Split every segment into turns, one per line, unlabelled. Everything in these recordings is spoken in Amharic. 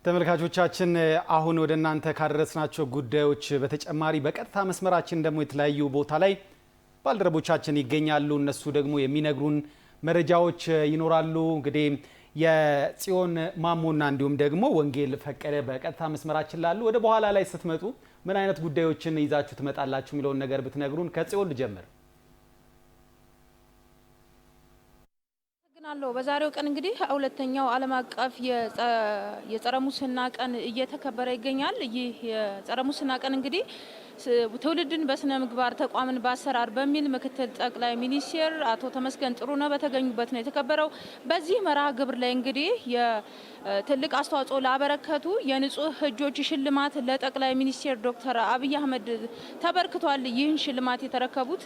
ተመልካቾቻችን አሁን ወደ እናንተ ካደረስናቸው ጉዳዮች በተጨማሪ በቀጥታ መስመራችን ደግሞ የተለያዩ ቦታ ላይ ባልደረቦቻችን ይገኛሉ። እነሱ ደግሞ የሚነግሩን መረጃዎች ይኖራሉ። እንግዲህ የጽዮን ማሞና እንዲሁም ደግሞ ወንጌል ፈቀደ በቀጥታ መስመራችን ላሉ ወደ በኋላ ላይ ስትመጡ ምን አይነት ጉዳዮችን ይዛችሁ ትመጣላችሁ የሚለውን ነገር ብትነግሩን። ከጽዮን ልጀምር።
በዛሬው ቀን እንግዲህ ሁለተኛው ዓለም አቀፍ የጸረ ሙስና ቀን እየተከበረ ይገኛል። ይህ የጸረ ሙስና ቀን እንግዲህ ትውልድን በስነ ምግባር ተቋምን በአሰራር በሚል ምክትል ጠቅላይ ሚኒስትር አቶ ተመስገን ጥሩነህ በተገኙበት ነው የተከበረው። በዚህ መርሃ ግብር ላይ እንግዲህ የትልቅ አስተዋጽኦ ላበረከቱ የንጹህ እጆች ሽልማት ለጠቅላይ ሚኒስትር ዶክተር አብይ አህመድ ተበርክቷል። ይህን ሽልማት የተረከቡት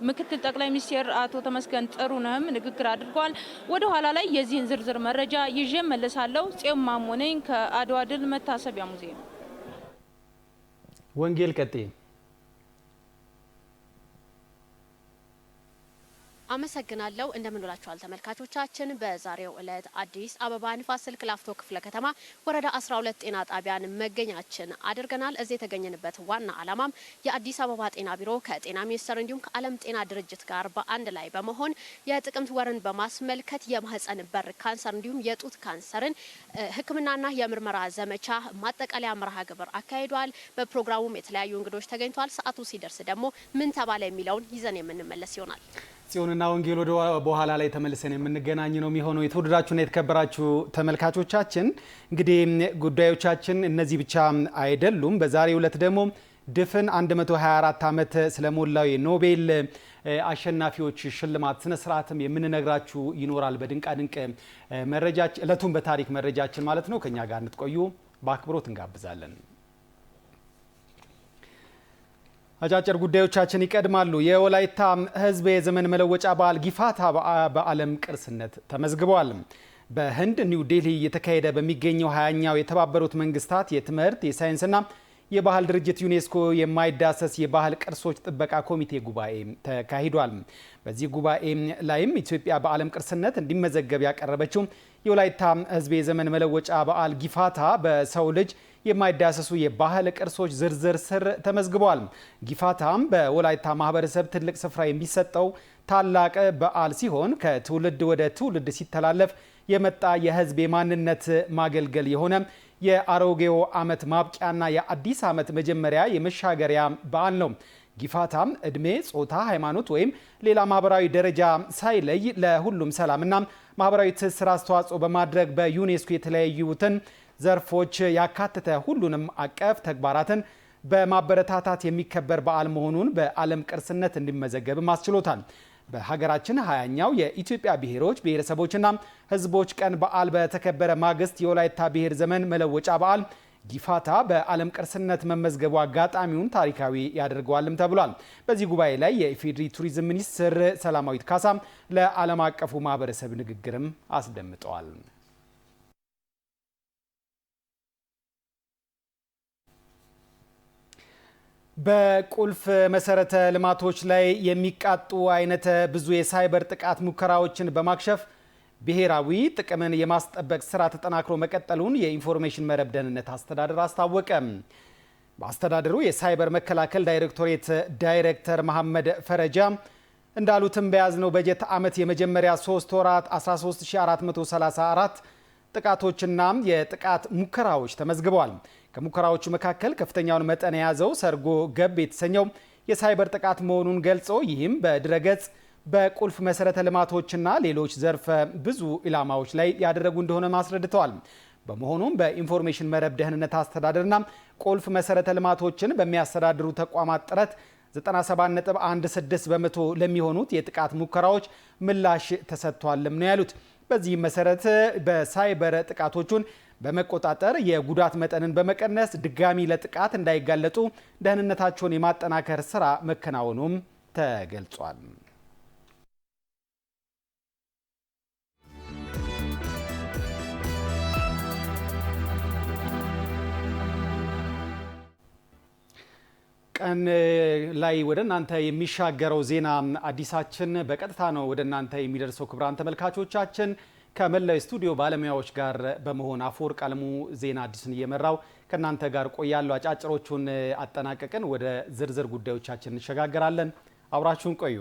ምክትል ጠቅላይ ሚኒስትር አቶ ተመስገን ጥሩነህም ንግግር አድርገዋል። ወደ ኋላ ላይ የዚህን ዝርዝር መረጃ ይዤ መለሳለሁ። ጽዮን ማሞ ነኝ ከአድዋ ድል መታሰቢያ ሙዚየም።
ወንጌል ቀጥይ።
አመሰግናለሁ። እንደምንላችኋል ተመልካቾቻችን። በዛሬው ዕለት አዲስ አበባ ንፋስ ስልክ ላፍቶ ክፍለ ከተማ ወረዳ 12 ጤና ጣቢያን መገኛችን አድርገናል። እዚህ የተገኘንበት ዋና ዓላማም የአዲስ አበባ ጤና ቢሮ ከጤና ሚኒስቴር እንዲሁም ከዓለም ጤና ድርጅት ጋር በአንድ ላይ በመሆን የጥቅምት ወርን በማስመልከት የማህፀን በር ካንሰር እንዲሁም የጡት ካንሰርን ሕክምናና የምርመራ ዘመቻ ማጠቃለያ መርሃ ግብር አካሂዷል። በፕሮግራሙም የተለያዩ እንግዶች ተገኝተዋል። ሰዓቱ ሲደርስ ደግሞ ምን ተባለ የሚለውን ይዘን የምንመለስ ይሆናል።
ጽዮንና ወንጌል ወደ በኋላ ላይ ተመልሰን የምንገናኝ ነው የሚሆነው። የተወደዳችሁና የተከበራችሁ ተመልካቾቻችን እንግዲህ ጉዳዮቻችን እነዚህ ብቻ አይደሉም። በዛሬው ዕለት ደግሞ ድፍን 124 ዓመት ስለሞላው የኖቤል አሸናፊዎች ሽልማት ስነ ስርዓትም የምንነግራችሁ ይኖራል። በድንቃ ድንቅ መረጃችን ዕለቱን በታሪክ መረጃችን ማለት ነው። ከኛ ጋር እንድትቆዩ በአክብሮት እንጋብዛለን። አጫጭር ጉዳዮቻችን ይቀድማሉ። የወላይታ ሕዝብ የዘመን መለወጫ በዓል ጊፋታ በዓለም ቅርስነት ተመዝግቧል። በህንድ ኒው ዴልሂ እየተካሄደ በሚገኘው 20ኛው የተባበሩት መንግስታት የትምህርት የሳይንስና የባህል ድርጅት ዩኔስኮ የማይዳሰስ የባህል ቅርሶች ጥበቃ ኮሚቴ ጉባኤ ተካሂዷል። በዚህ ጉባኤ ላይም ኢትዮጵያ በዓለም ቅርስነት እንዲመዘገብ ያቀረበችው የወላይታ ሕዝብ የዘመን መለወጫ በዓል ጊፋታ በሰው ልጅ የማይዳሰሱ የባህል ቅርሶች ዝርዝር ስር ተመዝግቧል። ጊፋታም በወላይታ ማህበረሰብ ትልቅ ስፍራ የሚሰጠው ታላቅ በዓል ሲሆን ከትውልድ ወደ ትውልድ ሲተላለፍ የመጣ የህዝብ የማንነት ማገልገል የሆነ የአሮጌው ዓመት ማብቂያና የአዲስ ዓመት መጀመሪያ የመሻገሪያ በዓል ነው። ጊፋታም እድሜ፣ ጾታ፣ ሃይማኖት ወይም ሌላ ማህበራዊ ደረጃ ሳይለይ ለሁሉም ሰላምና ማህበራዊ ትስስር አስተዋጽኦ በማድረግ በዩኔስኮ የተለያዩትን ዘርፎች ያካተተ ሁሉንም አቀፍ ተግባራትን በማበረታታት የሚከበር በዓል መሆኑን በዓለም ቅርስነት እንዲመዘገብም አስችሎታል። በሀገራችን 20ኛው የኢትዮጵያ ብሔሮች ብሔረሰቦችና ህዝቦች ቀን በዓል በተከበረ ማግስት የወላይታ ብሔር ዘመን መለወጫ በዓል ጊፋታ በዓለም ቅርስነት መመዝገቡ አጋጣሚውን ታሪካዊ ያደርገዋልም ተብሏል። በዚህ ጉባኤ ላይ የኢፌዴሪ ቱሪዝም ሚኒስትር ሰላማዊት ካሳ ለዓለም አቀፉ ማህበረሰብ ንግግርም አስደምጠዋል። በቁልፍ መሰረተ ልማቶች ላይ የሚቃጡ አይነት ብዙ የሳይበር ጥቃት ሙከራዎችን በማክሸፍ ብሔራዊ ጥቅምን የማስጠበቅ ስራ ተጠናክሮ መቀጠሉን የኢንፎርሜሽን መረብ ደህንነት አስተዳደር አስታወቀ። በአስተዳደሩ የሳይበር መከላከል ዳይሬክቶሬት ዳይሬክተር መሐመድ ፈረጃ እንዳሉትም በያዝነው በጀት ዓመት የመጀመሪያ 3 ወራት 13434 ጥቃቶችና የጥቃት ሙከራዎች ተመዝግበዋል። ከሙከራዎቹ መካከል ከፍተኛውን መጠን የያዘው ሰርጎ ገብ የተሰኘው የሳይበር ጥቃት መሆኑን ገልጾ ይህም በድረገጽ በቁልፍ መሰረተ ልማቶችና ሌሎች ዘርፈ ብዙ ኢላማዎች ላይ ያደረጉ እንደሆነ አስረድተዋል። በመሆኑም በኢንፎርሜሽን መረብ ደህንነት አስተዳደርና ቁልፍ መሰረተ ልማቶችን በሚያስተዳድሩ ተቋማት ጥረት 97.16 በመቶ ለሚሆኑት የጥቃት ሙከራዎች ምላሽ ተሰጥቷልም ነው ያሉት። በዚህ መሰረት በሳይበር ጥቃቶቹን በመቆጣጠር የጉዳት መጠንን በመቀነስ ድጋሚ ለጥቃት እንዳይጋለጡ ደህንነታቸውን የማጠናከር ስራ መከናወኑም ተገልጿል። ቀን ላይ ወደ እናንተ የሚሻገረው ዜና አዲሳችን በቀጥታ ነው ወደ እናንተ የሚደርሰው። ክቡራን ተመልካቾቻችን ከመላው ስቱዲዮ ባለሙያዎች ጋር በመሆን አፈወርቅ አለሙ ዜና አዲስን እየመራው ከናንተ ጋር ቆያለሁ። አጫጭሮቹን አጠናቀቅን። ወደ ዝርዝር ጉዳዮቻችን እንሸጋገራለን። አብራችሁን ቆዩ።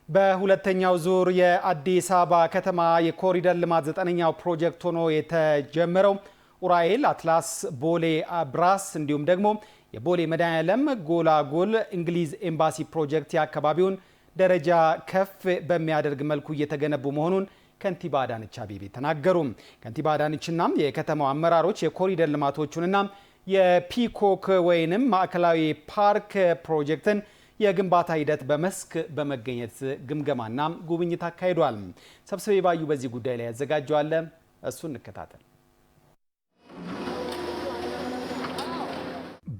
በሁለተኛው ዙር የአዲስ አበባ ከተማ የኮሪደር ልማት 9ኛው ፕሮጀክት ሆኖ የተጀመረው ኡራኤል አትላስ ቦሌ ብራስ እንዲሁም ደግሞ የቦሌ መድኃኔዓለም ጎላጎል እንግሊዝ ኤምባሲ ፕሮጀክት የአካባቢውን ደረጃ ከፍ በሚያደርግ መልኩ እየተገነቡ መሆኑን ከንቲባ አዳነች አቤቤ ተናገሩ። ከንቲባ አዳነችና የከተማው አመራሮች የኮሪደር ልማቶቹንና የፒኮክ ወይንም ማዕከላዊ ፓርክ ፕሮጀክትን የግንባታ ሂደት በመስክ በመገኘት ግምገማና ጉብኝት አካሂዷል። ሰብስቤ ባዩ በዚህ ጉዳይ ላይ ያዘጋጀዋል። እሱን እንከታተል።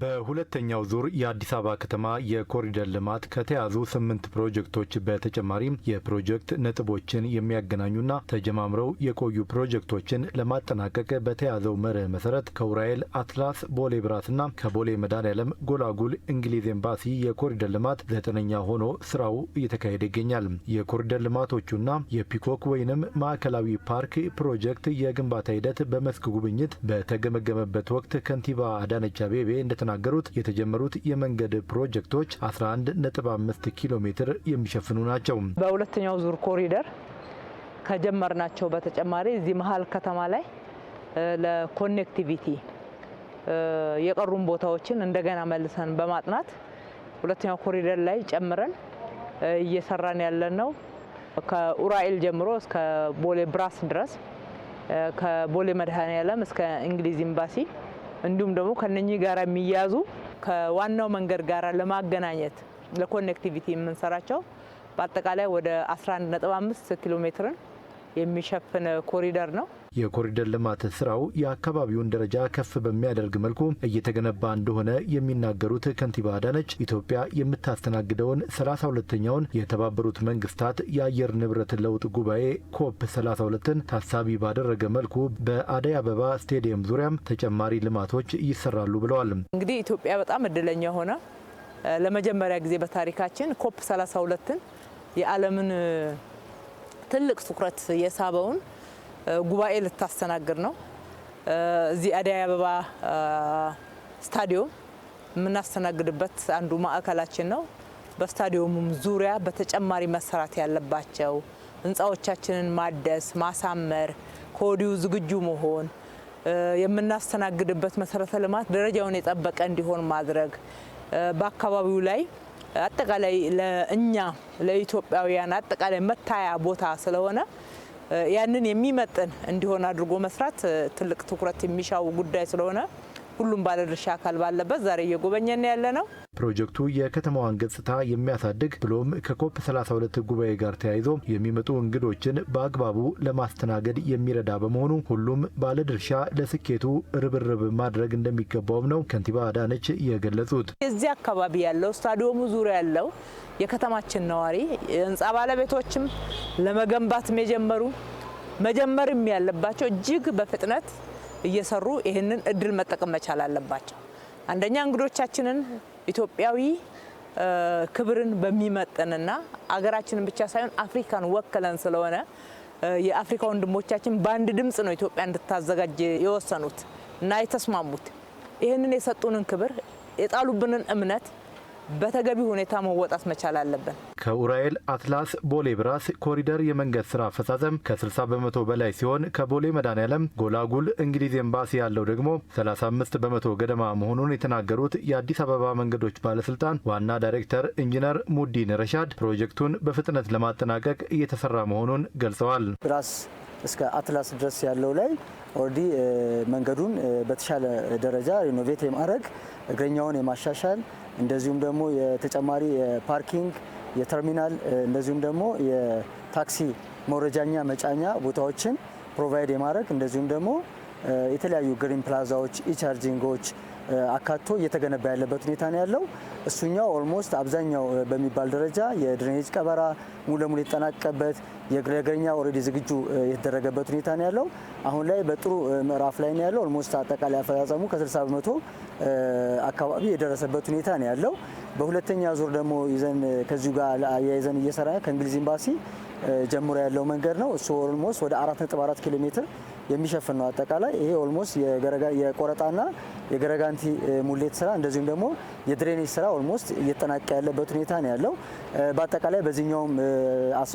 በሁለተኛው ዙር የአዲስ አበባ ከተማ የኮሪደር ልማት ከተያዙ 8 ፕሮጀክቶች በተጨማሪም የፕሮጀክት ነጥቦችን የሚያገናኙና ተጀማምረው የቆዩ ፕሮጀክቶችን ለማጠናቀቅ በተያዘው መርህ መሰረት ከኡራኤል አትላስ ቦሌ ብራስና ከቦሌ መድኃኔዓለም ጎላጉል እንግሊዝ ኤምባሲ የኮሪደር ልማት 9ኛ ሆኖ ስራው እየተካሄደ ይገኛል። የኮሪደር ልማቶቹና የፒኮክ ወይንም ማዕከላዊ ፓርክ ፕሮጀክት የግንባታ ሂደት በመስክ ጉብኝት በተገመገመበት ወቅት ከንቲባ አዳነች አቤቤ እንደተናገሩት የተጀመሩት የመንገድ ፕሮጀክቶች 11.5 ኪሎ ሜትር የሚሸፍኑ ናቸው።
በሁለተኛው ዙር ኮሪደር ከጀመርናቸው በተጨማሪ እዚህ መሀል ከተማ ላይ ለኮኔክቲቪቲ የቀሩን ቦታዎችን እንደገና መልሰን በማጥናት ሁለተኛው ኮሪደር ላይ ጨምረን እየሰራን ያለነው ከኡራኤል ጀምሮ እስከ ቦሌ ብራስ ድረስ ከቦሌ መድኃኔዓለም እስከ እንግሊዝ ኤምባሲ እንዲሁም ደግሞ ከነኚህ ጋር የሚያዙ ከዋናው መንገድ ጋር ለማገናኘት ለኮኔክቲቪቲ የምንሰራቸው በአጠቃላይ ወደ 11.5 ኪሎ ሜትርን የሚሸፍን ኮሪደር ነው።
የኮሪደር ልማት ስራው የአካባቢውን ደረጃ ከፍ በሚያደርግ መልኩ እየተገነባ እንደሆነ የሚናገሩት ከንቲባ አዳነች ኢትዮጵያ የምታስተናግደውን 32ኛውን የተባበሩት መንግስታት የአየር ንብረት ለውጥ ጉባኤ ኮፕ 32ን ታሳቢ ባደረገ መልኩ በአደይ አበባ ስቴዲየም ዙሪያም ተጨማሪ ልማቶች ይሰራሉ ብለዋል።
እንግዲህ ኢትዮጵያ በጣም እድለኛ ሆነ ለመጀመሪያ ጊዜ በታሪካችን ኮፕ 32ን የዓለምን ትልቅ ትኩረት የሳበውን ጉባኤ ልታስተናግድ ነው። እዚህ አደይ አበባ ስታዲየም የምናስተናግድበት አንዱ ማዕከላችን ነው። በስታዲየሙም ዙሪያ በተጨማሪ መሰራት ያለባቸው ህንፃዎቻችንን ማደስ፣ ማሳመር፣ ከወዲሁ ዝግጁ መሆን፣ የምናስተናግድበት መሰረተ ልማት ደረጃውን የጠበቀ እንዲሆን ማድረግ በአካባቢው ላይ አጠቃላይ ለእኛ ለኢትዮጵያውያን አጠቃላይ መታያ ቦታ ስለሆነ ያንን የሚመጥን እንዲሆን አድርጎ መስራት ትልቅ ትኩረት የሚሻው ጉዳይ ስለሆነ ሁሉም ባለድርሻ አካል ባለበት ዛሬ እየጎበኘን ያለ ነው።
ፕሮጀክቱ የከተማዋን ገጽታ የሚያሳድግ ብሎም ከኮፕ 32 ጉባኤ ጋር ተያይዞ የሚመጡ እንግዶችን በአግባቡ ለማስተናገድ የሚረዳ በመሆኑ ሁሉም ባለድርሻ ለስኬቱ ርብርብ ማድረግ እንደሚገባውም ነው ከንቲባ አዳነች የገለጹት።
እዚህ አካባቢ ያለው ስታዲየሙ ዙሪያ ያለው የከተማችን ነዋሪ የህንፃ ባለቤቶችም ለመገንባትም የጀመሩ መጀመርም ያለባቸው እጅግ በፍጥነት እየሰሩ ይህንን እድል መጠቀም መቻል አለባቸው። አንደኛ እንግዶቻችንን ኢትዮጵያዊ ክብርን በሚመጥንና አገራችንን ብቻ ሳይሆን አፍሪካን ወክለን ስለሆነ የአፍሪካ ወንድሞቻችን በአንድ ድምጽ ነው ኢትዮጵያ እንድታዘጋጅ የወሰኑት እና የተስማሙት። ይህንን የሰጡንን ክብር የጣሉብንን እምነት በተገቢ ሁኔታ መወጣት መቻል አለብን።
ከኡራኤል አትላስ ቦሌ ብራስ ኮሪደር የመንገድ ስራ አፈጻጸም ከ60 በመቶ በላይ ሲሆን ከቦሌ መድኃኔዓለም ጎላጉል እንግሊዝ ኤምባሲ ያለው ደግሞ 35 በመቶ ገደማ መሆኑን የተናገሩት የአዲስ አበባ መንገዶች ባለስልጣን ዋና ዳይሬክተር ኢንጂነር ሙዲን ረሻድ ፕሮጀክቱን በፍጥነት ለማጠናቀቅ እየተሰራ መሆኑን ገልጸዋል።
ብራስ እስከ አትላስ ድረስ ያለው ላይ ኦልሬዲ መንገዱን በተሻለ ደረጃ ሪኖቬት የማድረግ እግረኛውን የማሻሻል እንደዚሁም ደግሞ የተጨማሪ የፓርኪንግ የተርሚናል እንደዚሁም ደግሞ የታክሲ መውረጃኛ መጫኛ ቦታዎችን ፕሮቫይድ የማድረግ እንደዚሁም ደግሞ የተለያዩ ግሪን ፕላዛዎች ኢቻርጂንጎች አካቶ እየተገነባ ያለበት ሁኔታ ነው ያለው። እሱኛው ኦልሞስት አብዛኛው በሚባል ደረጃ የድሬኔጅ ቀበራ ሙሉ ለሙሉ የተጠናቀቀበት የእግረኛ ኦልሬዲ ዝግጁ የተደረገበት ሁኔታ ነው ያለው። አሁን ላይ በጥሩ ምዕራፍ ላይ ነው ያለው። ኦልሞስት አጠቃላይ አፈጻጸሙ ከ60 በመቶ አካባቢ የደረሰበት ሁኔታ ነው ያለው። በሁለተኛ ዙር ደግሞ ይዘን ከዚሁ ጋር አያይዘን እየሰራ ከእንግሊዝ ኤምባሲ ጀምሮ ያለው መንገድ ነው። እሱ ኦልሞስት ወደ 4.4 ኪሎ ሜትር የሚሸፍን ነው። አጠቃላይ ይሄ ኦልሞስት የቆረጣና የገረጋንቲ ሙሌት ስራ እንደዚሁም ደግሞ የድሬኔጅ ስራ ኦልሞስት እየተጠናቀቀ ያለበት ሁኔታ ነው ያለው። በአጠቃላይ በዚህኛውም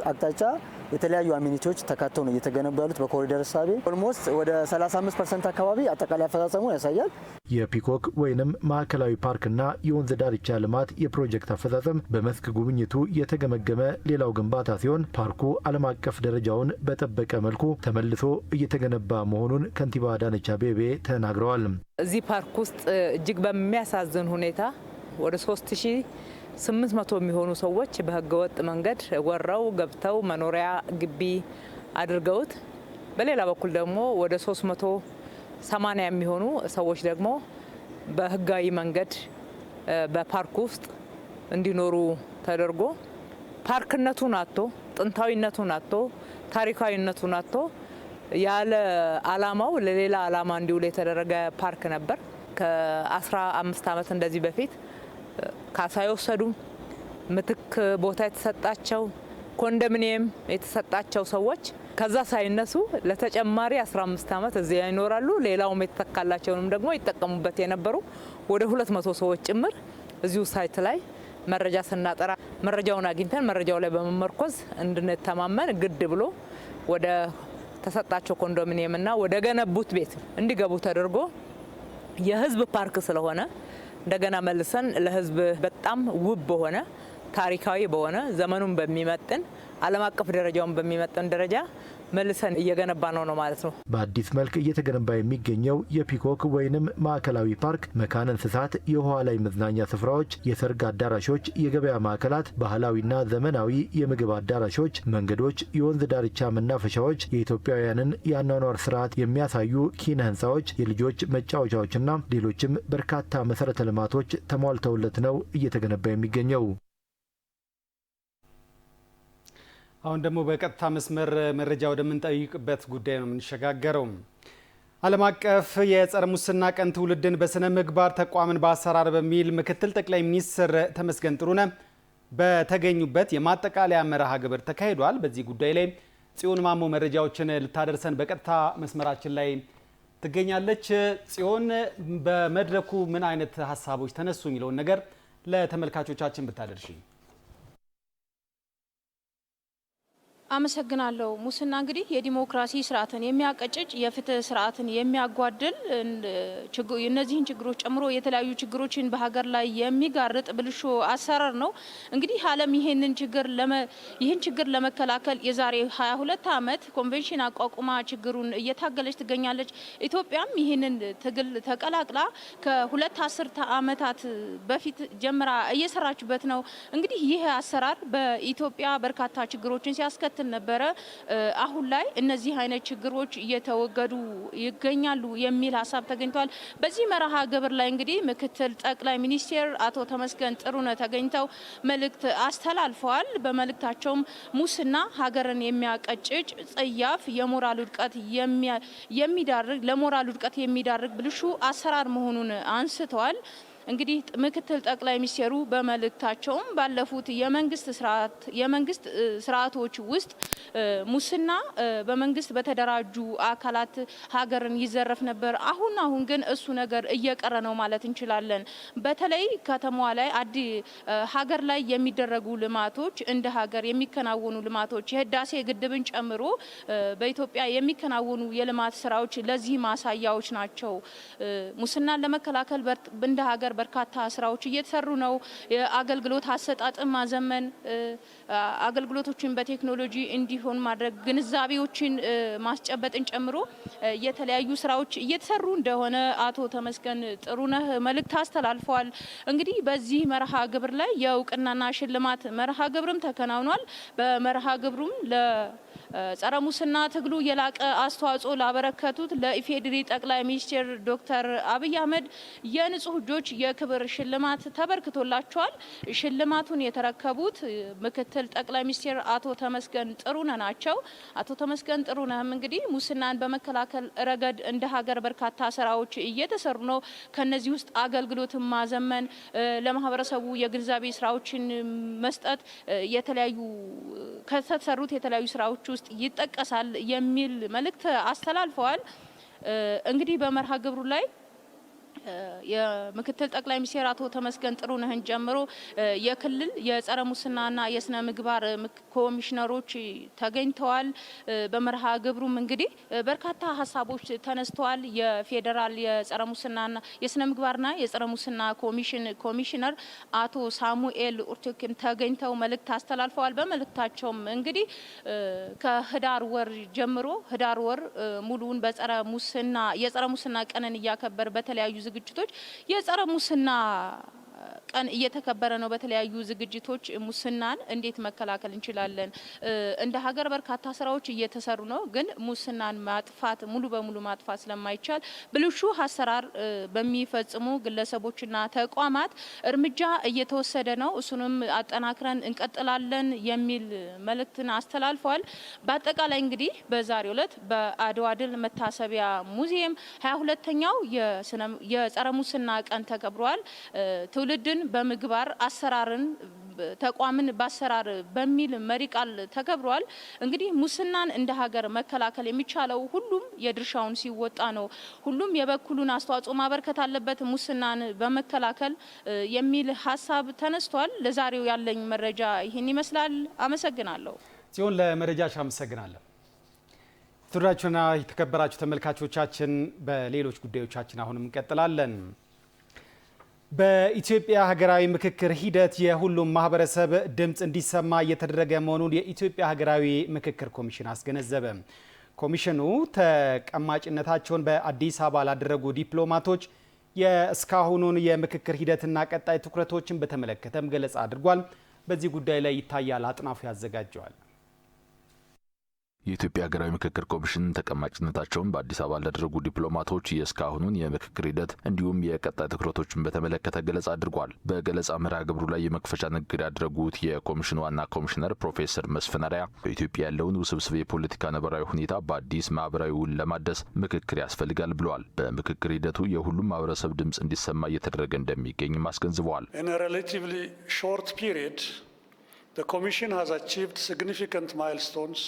አቅጣጫ የተለያዩ አሚኒቲዎች ተካተው ነው እየተገነቡ ያሉት በኮሪደር እሳቤ ኦልሞስት ወደ 35% አካባቢ አጠቃላይ አፈጻጸሙን ያሳያል።
የፒኮክ ወይንም ማዕከላዊ ፓርክና የወንዝ ዳርቻ ልማት የፕሮጀክት አፈጻጸም በመስክ ጉብኝቱ የተገመገመ ሌላው ግንባታ ሲሆን ፓርኩ ዓለም አቀፍ ደረጃውን በጠበቀ መልኩ ተመልሶ እየተገነባ መሆኑን ከንቲባ አዳነች አቤቤ ተናግረዋል።
እዚህ ፓርክ ውስጥ እጅግ በሚያሳዝን ሁኔታ ወደ 3800 የሚሆኑ ሰዎች በህገወጥ መንገድ ወረው ገብተው መኖሪያ ግቢ አድርገውት፣ በሌላ በኩል ደግሞ ወደ 380 የሚሆኑ ሰዎች ደግሞ በህጋዊ መንገድ በፓርክ ውስጥ እንዲኖሩ ተደርጎ ፓርክነቱን አጥቶ ጥንታዊነቱን አጥቶ ታሪካዊነቱን አጥቶ ያለ አላማው ለሌላ አላማ እንዲውል የተደረገ ፓርክ ነበር። ከ15 ዓመት እንደዚህ በፊት ካሳ የወሰዱ ምትክ ቦታ የተሰጣቸው ኮንዶሚኒየም የተሰጣቸው ሰዎች ከዛ ሳይነሱ ለተጨማሪ 15 ዓመት እዚያ ይኖራሉ። ሌላውም የተተካላቸውንም ደግሞ ይጠቀሙበት የነበሩ ወደ 200 ሰዎች ጭምር እዚሁ ሳይት ላይ መረጃ ስናጠራ መረጃውን አግኝተን መረጃው ላይ በመመርኮዝ እንድንተማመን ግድ ብሎ ወደ ተሰጣቸው ኮንዶሚኒየምና ወደ ገነቡት ቤት እንዲገቡ ተደርጎ የህዝብ ፓርክ ስለሆነ እንደገና መልሰን ለህዝብ በጣም ውብ በሆነ ታሪካዊ በሆነ ዘመኑን በሚመጥን ዓለም አቀፍ ደረጃውን በሚመጥን ደረጃ መልሰን እየገነባ ነው ማለት ነው።
በአዲስ መልክ እየተገነባ የሚገኘው የፒኮክ ወይንም ማዕከላዊ ፓርክ መካነ እንስሳት፣ የውሃ ላይ መዝናኛ ስፍራዎች፣ የሰርግ አዳራሾች፣ የገበያ ማዕከላት፣ ባህላዊና ዘመናዊ የምግብ አዳራሾች፣ መንገዶች፣ የወንዝ ዳርቻ መናፈሻዎች፣ የኢትዮጵያውያንን የአኗኗር ስርዓት የሚያሳዩ ኪነ ህንፃዎች፣ የልጆች መጫወቻዎችና ሌሎችም በርካታ መሰረተ ልማቶች ተሟልተውለት ነው እየተገነባ የሚገኘው።
አሁን ደግሞ በቀጥታ መስመር መረጃ ወደምንጠይቅበት ጉዳይ ነው የምንሸጋገረው። ዓለም አቀፍ የጸረ ሙስና ቀን ትውልድን በስነ ምግባር ተቋምን በአሰራር በሚል ምክትል ጠቅላይ ሚኒስትር ተመስገን ጥሩነህ በተገኙበት የማጠቃለያ መርሃ ግብር ተካሂዷል። በዚህ ጉዳይ ላይ ጽዮን ማሞ መረጃዎችን ልታደርሰን በቀጥታ መስመራችን ላይ ትገኛለች። ጽዮን፣ በመድረኩ ምን አይነት ሀሳቦች ተነሱ የሚለውን ነገር ለተመልካቾቻችን ብታደርሺ።
አመሰግናለሁ። ሙስና እንግዲህ የዲሞክራሲ ስርዓትን የሚያቀጭጭ የፍትህ ስርዓትን የሚያጓድል እነዚህን ችግሮች ጨምሮ የተለያዩ ችግሮችን በሀገር ላይ የሚጋርጥ ብልሹ አሰራር ነው። እንግዲህ ዓለም ይህን ችግር ለመከላከል የዛሬ 22 ዓመት ኮንቬንሽን አቋቁማ ችግሩን እየታገለች ትገኛለች። ኢትዮጵያም ይህንን ትግል ተቀላቅላ ከሁለት አስርተ ዓመታት በፊት ጀምራ እየሰራችበት ነው። እንግዲህ ይህ አሰራር በኢትዮጵያ በርካታ ችግሮችን ሲያስከትል ነበረ። አሁን ላይ እነዚህ አይነት ችግሮች እየተወገዱ ይገኛሉ የሚል ሀሳብ ተገኝቷል። በዚህ መርሃ ግብር ላይ እንግዲህ ምክትል ጠቅላይ ሚኒስትር አቶ ተመስገን ጥሩነህ ተገኝተው መልእክት አስተላልፈዋል። በመልእክታቸውም ሙስና ሀገርን የሚያቀጭጭ ጸያፍ የሞራል ውድቀት ለሞራል ውድቀት የሚዳርግ ብልሹ አሰራር መሆኑን አንስተዋል። እንግዲህ ምክትል ጠቅላይ ሚኒስትሩ በመልእክታቸውም ባለፉት የመንግስት ስርዓቶች ውስጥ ሙስና በመንግስት በተደራጁ አካላት ሀገርን ይዘረፍ ነበር። አሁን ግን እሱ ነገር እየቀረ ነው ማለት እንችላለን። በተለይ ከተማዋ ላይ ሀገር ላይ የሚደረጉ ልማቶች እንደ ሀገር የሚከናወኑ ልማቶች የህዳሴ ግድብን ጨምሮ በኢትዮጵያ የሚከናወኑ የልማት ስራዎች ለዚህ ማሳያዎች ናቸው። ሙስናን ለመከላከል እንደ ሀገር በርካታ ስራዎች እየተሰሩ ነው። የአገልግሎት አሰጣጥን ማዘመን፣ አገልግሎቶችን በቴክኖሎጂ እንዲሆን ማድረግ፣ ግንዛቤዎችን ማስጨበጥን ጨምሮ የተለያዩ ስራዎች እየተሰሩ እንደሆነ አቶ ተመስገን ጥሩነህ መልእክት አስተላልፈዋል። እንግዲህ በዚህ መርሃ ግብር ላይ የእውቅናና ሽልማት መርሃ ግብርም ተከናውኗል። በመርሃ ግብሩም ጸረ ሙስና ትግሉ የላቀ አስተዋጽኦ ላበረከቱት ለኢፌዴሪ ጠቅላይ ሚኒስትር ዶክተር አብይ አህመድ የንጹህ እጆች የክብር ሽልማት ተበርክቶላቸዋል። ሽልማቱን የተረከቡት ምክትል ጠቅላይ ሚኒስትር አቶ ተመስገን ጥሩነህ ናቸው። አቶ ተመስገን ጥሩነህም እንግዲህ ሙስናን በመከላከል ረገድ እንደ ሀገር በርካታ ስራዎች እየተሰሩ ነው። ከነዚህ ውስጥ አገልግሎትን ማዘመን፣ ለማህበረሰቡ የግንዛቤ ስራዎችን መስጠት የተለያዩ ከተሰሩት የተለያዩ ስራዎች ውስጥ ይጠቀሳል የሚል መልእክት አስተላልፈዋል። እንግዲህ በመርሃ ግብሩ ላይ የምክትል ጠቅላይ ሚኒስትር አቶ ተመስገን ጥሩነህን ጨምሮ የክልል የጸረ ሙስናና የስነ ምግባር ኮሚሽነሮች ተገኝተዋል። በመርሃ ግብሩም እንግዲህ በርካታ ሀሳቦች ተነስተዋል። የፌዴራል የጸረ ሙስናና የስነ ምግባርና የጸረ ሙስና ኮሚሽነር አቶ ሳሙኤል ኡርቱክም ተገኝተው መልእክት አስተላልፈዋል። በመልእክታቸውም እንግዲህ ከህዳር ወር ጀምሮ ህዳር ወር ሙሉውን የጸረ ሙስና ቀንን እያከበር በተለያዩ ዝግጅቶች የጸረ ሙስና ቀን እየተከበረ ነው። በተለያዩ ዝግጅቶች ሙስናን እንዴት መከላከል እንችላለን? እንደ ሀገር በርካታ ስራዎች እየተሰሩ ነው። ግን ሙስናን ማጥፋት ሙሉ በሙሉ ማጥፋት ስለማይቻል ብልሹ አሰራር በሚፈጽሙ ግለሰቦችና ተቋማት እርምጃ እየተወሰደ ነው። እሱንም አጠናክረን እንቀጥላለን የሚል መልእክትን አስተላልፈዋል። በአጠቃላይ እንግዲህ በዛሬው ዕለት በአድዋ ድል መታሰቢያ ሙዚየም 22ኛው የጸረ ሙስና ቀን ተከብሯል። ትውልድን በምግባር አሰራርን ተቋምን በአሰራር በሚል መሪ ቃል ተከብሯል። እንግዲህ ሙስናን እንደ ሀገር መከላከል የሚቻለው ሁሉም የድርሻውን ሲወጣ ነው። ሁሉም የበኩሉን አስተዋጽኦ ማበርከት አለበት ሙስናን በመከላከል የሚል ሀሳብ ተነስቷል። ለዛሬው ያለኝ መረጃ ይህን ይመስላል። አመሰግናለሁ።
ሲሆን ለመረጃሽ አመሰግናለሁ። የተወደዳችሁና የተከበራችሁ ተመልካቾቻችን በሌሎች ጉዳዮቻችን አሁንም እንቀጥላለን። በኢትዮጵያ ሀገራዊ ምክክር ሂደት የሁሉም ማህበረሰብ ድምፅ እንዲሰማ እየተደረገ መሆኑን የኢትዮጵያ ሀገራዊ ምክክር ኮሚሽን አስገነዘበ። ኮሚሽኑ ተቀማጭነታቸውን በአዲስ አበባ ላደረጉ ዲፕሎማቶች የእስካሁኑን የምክክር ሂደትና ቀጣይ ትኩረቶችን በተመለከተም ገለጻ አድርጓል። በዚህ ጉዳይ ላይ ይታያል አጥናፉ ያዘጋጀዋል።
የኢትዮጵያ ሀገራዊ ምክክር ኮሚሽን ተቀማጭነታቸውን በአዲስ አበባ ላደረጉ ዲፕሎማቶች የእስካሁኑን የምክክር ሂደት እንዲሁም የቀጣይ ትኩረቶችን በተመለከተ ገለጻ አድርጓል። በገለጻ መርሃ ግብሩ ላይ የመክፈቻ ንግግር ያደረጉት የኮሚሽኑ ዋና ኮሚሽነር ፕሮፌሰር መስፍን አርአያ በኢትዮጵያ ያለውን ውስብስብ የፖለቲካ ነባራዊ ሁኔታ በአዲስ ማህበራዊ ውል ለማደስ ምክክር ያስፈልጋል ብለዋል። በምክክር ሂደቱ የሁሉም ማህበረሰብ ድምፅ እንዲሰማ እየተደረገ እንደሚገኝም አስገንዝበዋል።
In a relatively short period, the Commission has achieved significant milestones.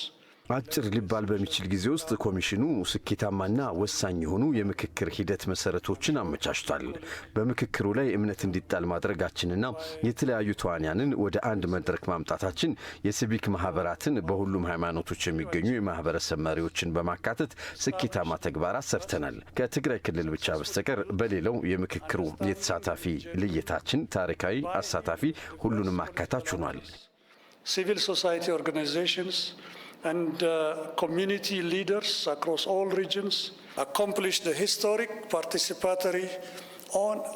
አጭር ሊባል በሚችል ጊዜ ውስጥ ኮሚሽኑ ስኬታማና ወሳኝ የሆኑ የምክክር ሂደት መሰረቶችን አመቻችቷል። በምክክሩ ላይ እምነት እንዲጣል ማድረጋችንና የተለያዩ ተዋንያንን ወደ አንድ መድረክ ማምጣታችን የሲቪክ ማህበራትን በሁሉም ሃይማኖቶች የሚገኙ የማህበረሰብ መሪዎችን በማካተት ስኬታማ ተግባራት ሰርተናል። ከትግራይ ክልል ብቻ በስተቀር በሌላው የምክክሩ የተሳታፊ ልየታችን ታሪካዊ፣ አሳታፊ፣ ሁሉንም አካታች ሆኗል።
Civil society organizations and community leaders across all regions accomplished the historic participatory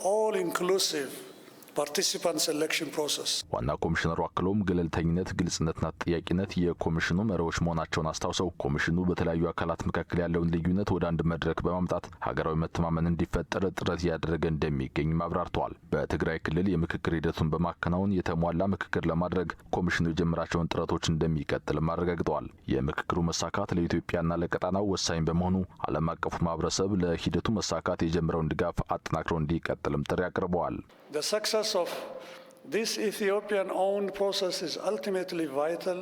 all-inclusive participant selection process.
ዋና ኮሚሽነሩ አክለውም ገለልተኝነት፣ ግልጽነትና ተጠያቂነት የኮሚሽኑ መሪዎች መሆናቸውን አስታውሰው ኮሚሽኑ በተለያዩ አካላት መካከል ያለውን ልዩነት ወደ አንድ መድረክ በማምጣት ሀገራዊ መተማመን እንዲፈጠር ጥረት እያደረገ እንደሚገኝ አብራርተዋል። በትግራይ ክልል የምክክር ሂደቱን በማከናወን የተሟላ ምክክር ለማድረግ ኮሚሽኑ የጀመራቸውን ጥረቶች እንደሚቀጥልም አረጋግጠዋል። የምክክሩ መሳካት ለኢትዮጵያና ለቀጣናው ወሳኝ በመሆኑ ዓለም አቀፉ ማህበረሰብ ለሂደቱ መሳካት የጀመረውን ድጋፍ አጠናክሮ እንዲቀጥልም ጥሪ አቅርበዋል።
The success of this Ethiopian-owned process is ultimately vital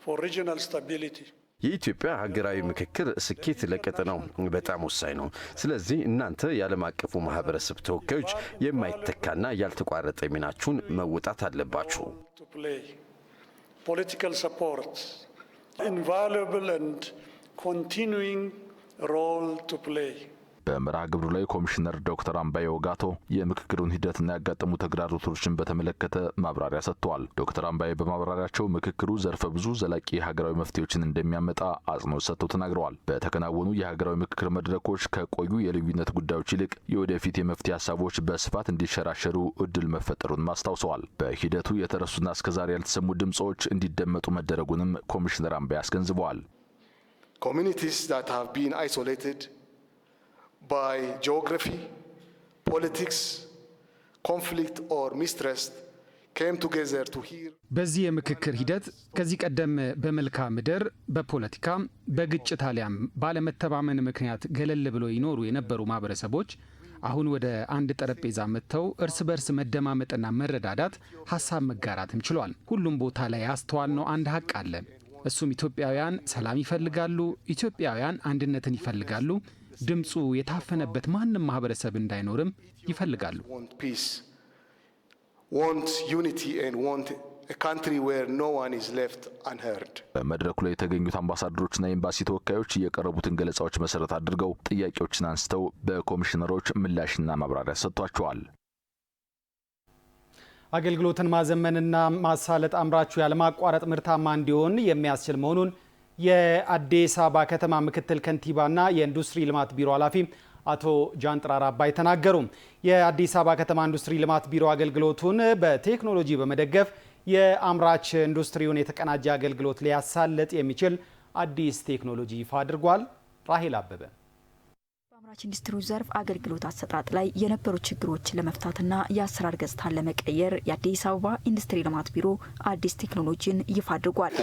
for regional stability.
የኢትዮጵያ ሀገራዊ ምክክር ስኬት ለቀጠናው በጣም ወሳኝ ነው። ስለዚህ እናንተ የዓለም አቀፉ ማህበረሰብ ተወካዮች የማይተካና ያልተቋረጠ ሚናችሁን መወጣት አለባችሁ።
Political support, invaluable and continuing role to play.
በመርሃ ግብሩ ላይ ኮሚሽነር ዶክተር አምባዬ ወጋቶ የምክክሩን ሂደትና ያጋጠሙ ተግዳሮቶችን በተመለከተ ማብራሪያ ሰጥተዋል። ዶክተር አምባዬ በማብራሪያቸው ምክክሩ ዘርፈ ብዙ ዘላቂ ሀገራዊ መፍትሄዎችን እንደሚያመጣ አጽንኦት ሰጥተው ተናግረዋል። በተከናወኑ የሀገራዊ ምክክር መድረኮች ከቆዩ የልዩነት ጉዳዮች ይልቅ የወደፊት የመፍትሄ ሀሳቦች በስፋት እንዲሸራሸሩ እድል መፈጠሩን አስታውሰዋል። በሂደቱ የተረሱና እስከዛሬ ያልተሰሙ ድምጾች እንዲደመጡ መደረጉንም ኮሚሽነር አምባዬ አስገንዝበዋል።
Communities that have been isolated by geography, politics, conflict or mistrust came together to hear.
በዚህ የምክክር ሂደት ከዚህ ቀደም በመልክዓ ምድር በፖለቲካ በግጭት አሊያም ባለመተማመን ምክንያት ገለል ብሎ ይኖሩ የነበሩ ማህበረሰቦች አሁን ወደ አንድ ጠረጴዛ መጥተው እርስ በርስ መደማመጥና መረዳዳት ሀሳብ መጋራትም ችሏል። ሁሉም ቦታ ላይ ያስተዋልነው አንድ ሀቅ አለ። እሱም ኢትዮጵያውያን ሰላም ይፈልጋሉ፣ ኢትዮጵያውያን አንድነትን ይፈልጋሉ፣ ድምፁ የታፈነበት ማንም ማህበረሰብ እንዳይኖርም ይፈልጋሉ።
Want unity and want a country where no one is left unheard.
በመድረኩ ላይ የተገኙት አምባሳደሮችና ኤምባሲ ተወካዮች የቀረቡትን ገለጻዎች መሰረት አድርገው ጥያቄዎችን አንስተው በኮሚሽነሮች ምላሽና ማብራሪያ ሰጥቷቸዋል።
አገልግሎትን ማዘመንና ማሳለጥ አምራቹ ያለማቋረጥ ምርታማ እንዲሆን የሚያስችል መሆኑን የአዲስ አበባ ከተማ ምክትል ከንቲባና የኢንዱስትሪ ልማት ቢሮ ኃላፊ አቶ ጃንጥራር አባይ ተናገሩ። የአዲስ አበባ ከተማ ኢንዱስትሪ ልማት ቢሮ አገልግሎቱን በቴክኖሎጂ በመደገፍ የአምራች ኢንዱስትሪውን የተቀናጀ አገልግሎት ሊያሳልጥ የሚችል አዲስ ቴክኖሎጂ ይፋ አድርጓል። ራሄል አበበ
በአምራች ኢንዱስትሪው ዘርፍ አገልግሎት አሰጣጥ ላይ የነበሩ ችግሮችን ለመፍታትና የአሰራር ገጽታን ለመቀየር የአዲስ አበባ ኢንዱስትሪ ልማት ቢሮ አዲስ ቴክኖሎጂን ይፋ አድርጓል።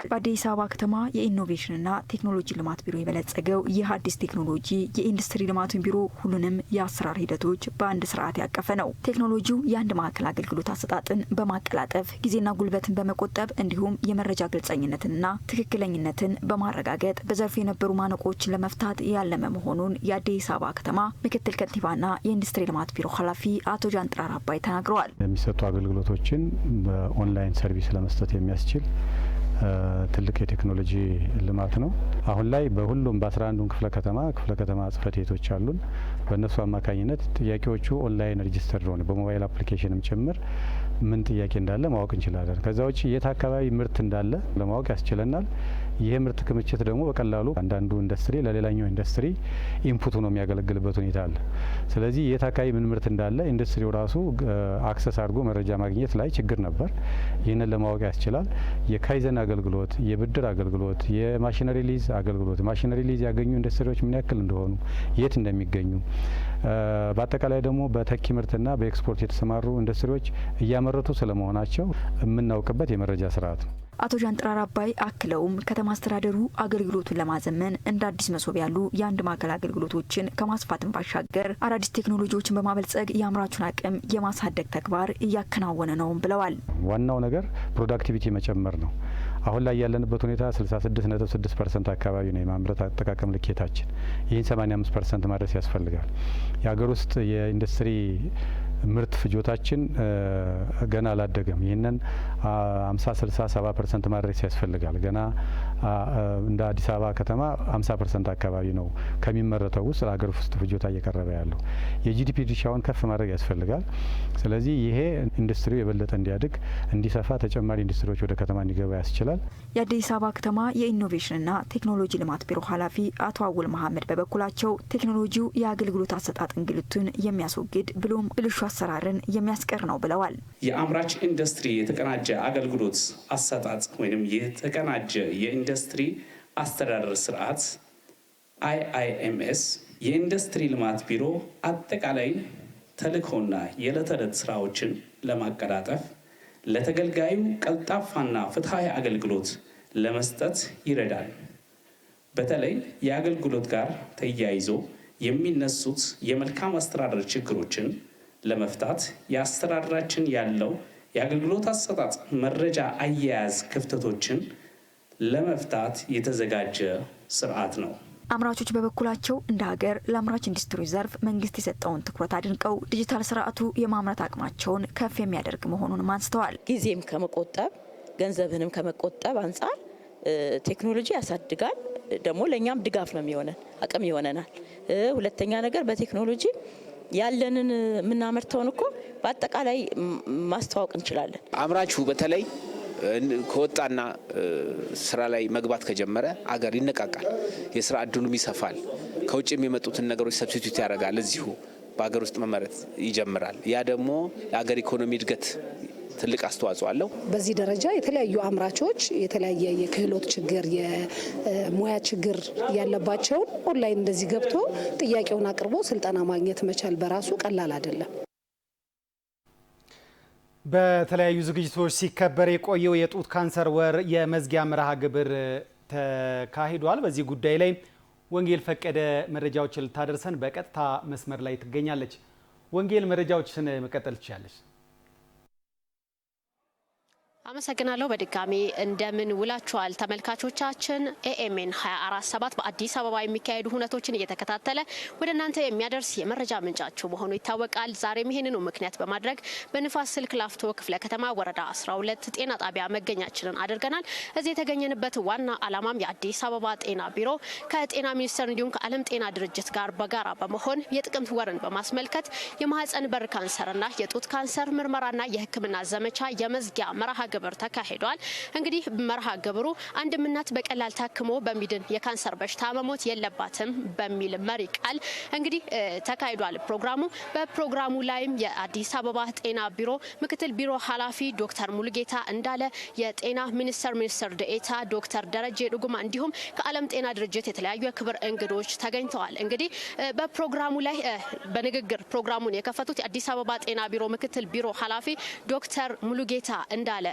በአዲስ አበባ ከተማ የኢኖቬሽንና ቴክኖሎጂ ልማት ቢሮ የበለጸገው ይህ አዲስ ቴክኖሎጂ የኢንዱስትሪ ልማቱን ቢሮ ሁሉንም የአሰራር ሂደቶች በአንድ ስርዓት ያቀፈ ነው። ቴክኖሎጂው የአንድ ማዕከል አገልግሎት አሰጣጥን በማቀላጠፍ ጊዜና ጉልበትን በመቆጠብ እንዲሁም የመረጃ ግልጸኝነትንና ትክክለኝነትን በማረጋገጥ በዘርፉ የነበሩ ማነቆችን ለመፍታት ያለመ መሆኑን የአዲስ አበባ ከተማ ምክትል ከንቲባና የኢንዱስትሪ ልማት ቢሮ ኃላፊ አቶ ጃንጥራር አባይ ተናግረዋል።
የሚሰጡ አገልግሎቶችን በኦንላይን ሰርቪስ ለመስጠት የሚያስችል ትልቅ የቴክኖሎጂ ልማት ነው። አሁን ላይ በሁሉም በ11ዱም ክፍለ ከተማ ጽህፈት ቤቶች አሉን። በእነሱ አማካኝነት ጥያቄዎቹ ኦንላይን ሬጂስተር ሆነ በሞባይል አፕሊኬሽንም ጭምር ምን ጥያቄ እንዳለ ማወቅ እንችላለን። ከዛ ውጪ የት አካባቢ ምርት እንዳለ ለማወቅ ያስችለናል። ይሄ ምርት ክምችት ደግሞ በቀላሉ አንዳንዱ ኢንዱስትሪ ለሌላኛው ኢንዱስትሪ ኢንፑት ሆኖ የሚያገለግልበት ሁኔታ አለ። ስለዚህ የት አካባቢ ምን ምርት እንዳለ ኢንዱስትሪው ራሱ አክሰስ አድርጎ መረጃ ማግኘት ላይ ችግር ነበር። ይህንን ለማወቅ ያስችላል። የካይዘን አገልግሎት፣ የብድር አገልግሎት፣ የማሽነሪ ሊዝ አገልግሎት፣ ማሽነሪ ሊዝ ያገኙ ኢንዱስትሪዎች ምን ያክል እንደሆኑ፣ የት እንደሚገኙ፣ በአጠቃላይ ደግሞ በተኪ ምርትና በኤክስፖርት የተሰማሩ ኢንዱስትሪዎች እያመረቱ ስለመሆናቸው የምናውቅበት የመረጃ ስርዓት ነው።
አቶ ጃንጥራር አባይ አክለውም ከተማ አስተዳደሩ አገልግሎቱን ለማዘመን እንደ አዲስ መሶብ ያሉ የአንድ ማዕከል አገልግሎቶችን ከማስፋትን ባሻገር አዳዲስ ቴክኖሎጂዎችን በማበልጸግ የአምራቹን አቅም የማሳደግ ተግባር እያከናወነ ነው ብለዋል።
ዋናው ነገር ፕሮዳክቲቪቲ መጨመር ነው። አሁን ላይ ያለንበት ሁኔታ 66.6% አካባቢ ነው የማምረት አጠቃቀም ልኬታችን። ይህን 85% ማድረስ ያስፈልጋል። የሀገር ውስጥ የኢንዱስትሪ ምርት ፍጆታችን ገና አላደገም። ይህንን 50-60-70% ማድረስ ያስፈልጋል። ገና እንደ አዲስ አበባ ከተማ 50% አካባቢ ነው ከሚመረተው ውስጥ ለሀገር ውስጥ ፍጆታ እየቀረበ ያለው። የጂዲፒ ድርሻውን ከፍ ማድረግ ያስፈልጋል። ስለዚህ ይሄ ኢንዱስትሪው የበለጠ እንዲያድግ እንዲሰፋ፣ ተጨማሪ ኢንዱስትሪዎች ወደ ከተማ እንዲገባ ያስችላል።
የአዲስ አበባ ከተማ የኢኖቬሽንና ቴክኖሎጂ ልማት ቢሮ ኃላፊ አቶ አውል መሀመድ በበኩላቸው ቴክኖሎጂው የአገልግሎት አሰጣጥ እንግልቱን የሚያስወግድ ብሎም ብልሹ አሰራርን የሚያስቀር ነው ብለዋል።
የአምራች ኢንዱስትሪ የተቀናጀ አገልግሎት አሰጣጥ ወይም የተቀናጀ የኢንዱስትሪ አስተዳደር ስርዓት IIMS የኢንዱስትሪ ልማት ቢሮ አጠቃላይ ተልእኮና የዕለት ተዕለት ስራዎችን ለማቀላጠፍ ለተገልጋዩ ቀልጣፋና ፍትሃዊ አገልግሎት ለመስጠት ይረዳል። በተለይ የአገልግሎት ጋር ተያይዞ የሚነሱት የመልካም አስተዳደር ችግሮችን ለመፍታት የአስተዳደራችን ያለው የአገልግሎት አሰጣጥ መረጃ አያያዝ ክፍተቶችን ለመፍታት የተዘጋጀ ስርዓት ነው።
አምራቾች በበኩላቸው እንደ ሀገር ለአምራች ኢንዱስትሪ ዘርፍ መንግስት የሰጠውን ትኩረት አድንቀው ዲጂታል ስርዓቱ የማምረት አቅማቸውን ከፍ የሚያደርግ መሆኑንም አንስተዋል።
ጊዜም ከመቆጠብ ገንዘብንም ከመቆጠብ አንጻር ቴክኖሎጂ ያሳድጋል። ደግሞ ለእኛም ድጋፍ ነው የሚሆነን፣ አቅም ይሆነናል። ሁለተኛ ነገር በቴክኖሎጂ ያለንን የምናመርተውን እኮ በአጠቃላይ ማስተዋወቅ እንችላለን።
አምራቹ በተለይ ከወጣና ስራ ላይ መግባት ከጀመረ አገር ይነቃቃል፣ የስራ እድሉም ይሰፋል። ከውጭ የሚመጡትን ነገሮች ሰብስቲቱት ያደርጋል፣ እዚሁ በሀገር ውስጥ መመረት ይጀምራል። ያ ደግሞ የሀገር ኢኮኖሚ እድገት ትልቅ አስተዋጽኦ አለው።
በዚህ ደረጃ የተለያዩ አምራቾች የተለያየ የክህሎት ችግር የሙያ ችግር ያለባቸውን ኦንላይን እንደዚህ ገብቶ ጥያቄውን አቅርቦ ስልጠና ማግኘት መቻል በራሱ ቀላል አይደለም።
በተለያዩ ዝግጅቶች ሲከበር የቆየው የጡት ካንሰር ወር የመዝጊያ መርሃ ግብር ተካሂዷል። በዚህ ጉዳይ ላይ ወንጌል ፈቀደ መረጃዎችን ልታደርሰን በቀጥታ መስመር ላይ ትገኛለች። ወንጌል መረጃዎችን መቀጠል ትችላለች።
አመሰግናለሁ። በድጋሚ እንደምን ውላችኋል ተመልካቾቻችን። ኤኤምኤን 24/7 በአዲስ አበባ የሚካሄዱ ሁነቶችን እየተከታተለ ወደ እናንተ የሚያደርስ የመረጃ ምንጫችሁ መሆኑ ይታወቃል። ዛሬም ይህንኑ ምክንያት በማድረግ በንፋስ ስልክ ላፍቶ ክፍለ ከተማ ወረዳ 12 ጤና ጣቢያ መገኛችንን አድርገናል። እዚህ የተገኘንበት ዋና ዓላማም የአዲስ አበባ ጤና ቢሮ ከጤና ሚኒስቴር እንዲሁም ከዓለም ጤና ድርጅት ጋር በጋራ በመሆን የጥቅምት ወርን በማስመልከት የማህፀን በር ካንሰርና የጡት ካንሰር ምርመራና የሕክምና ዘመቻ የመዝጊያ መርሃ ግብር ተካሂዷል። እንግዲህ መርሃ ግብሩ አንድም እናት በቀላል ታክሞ በሚድን የካንሰር በሽታ መሞት የለባትም በሚል መሪ ቃል እንግዲህ ተካሂዷል ፕሮግራሙ። በፕሮግራሙ ላይም የአዲስ አበባ ጤና ቢሮ ምክትል ቢሮ ኃላፊ ዶክተር ሙሉጌታ እንዳለ፣ የጤና ሚኒስትር ዴኤታ ዶክተር ደረጀ ዱጉማ እንዲሁም ከዓለም ጤና ድርጅት የተለያዩ የክብር እንግዶች ተገኝተዋል። እንግዲህ በፕሮግራሙ ላይ በንግግር ፕሮግራሙን የከፈቱት የአዲስ አበባ ጤና ቢሮ ምክትል ቢሮ ኃላፊ ዶክተር ሙሉጌታ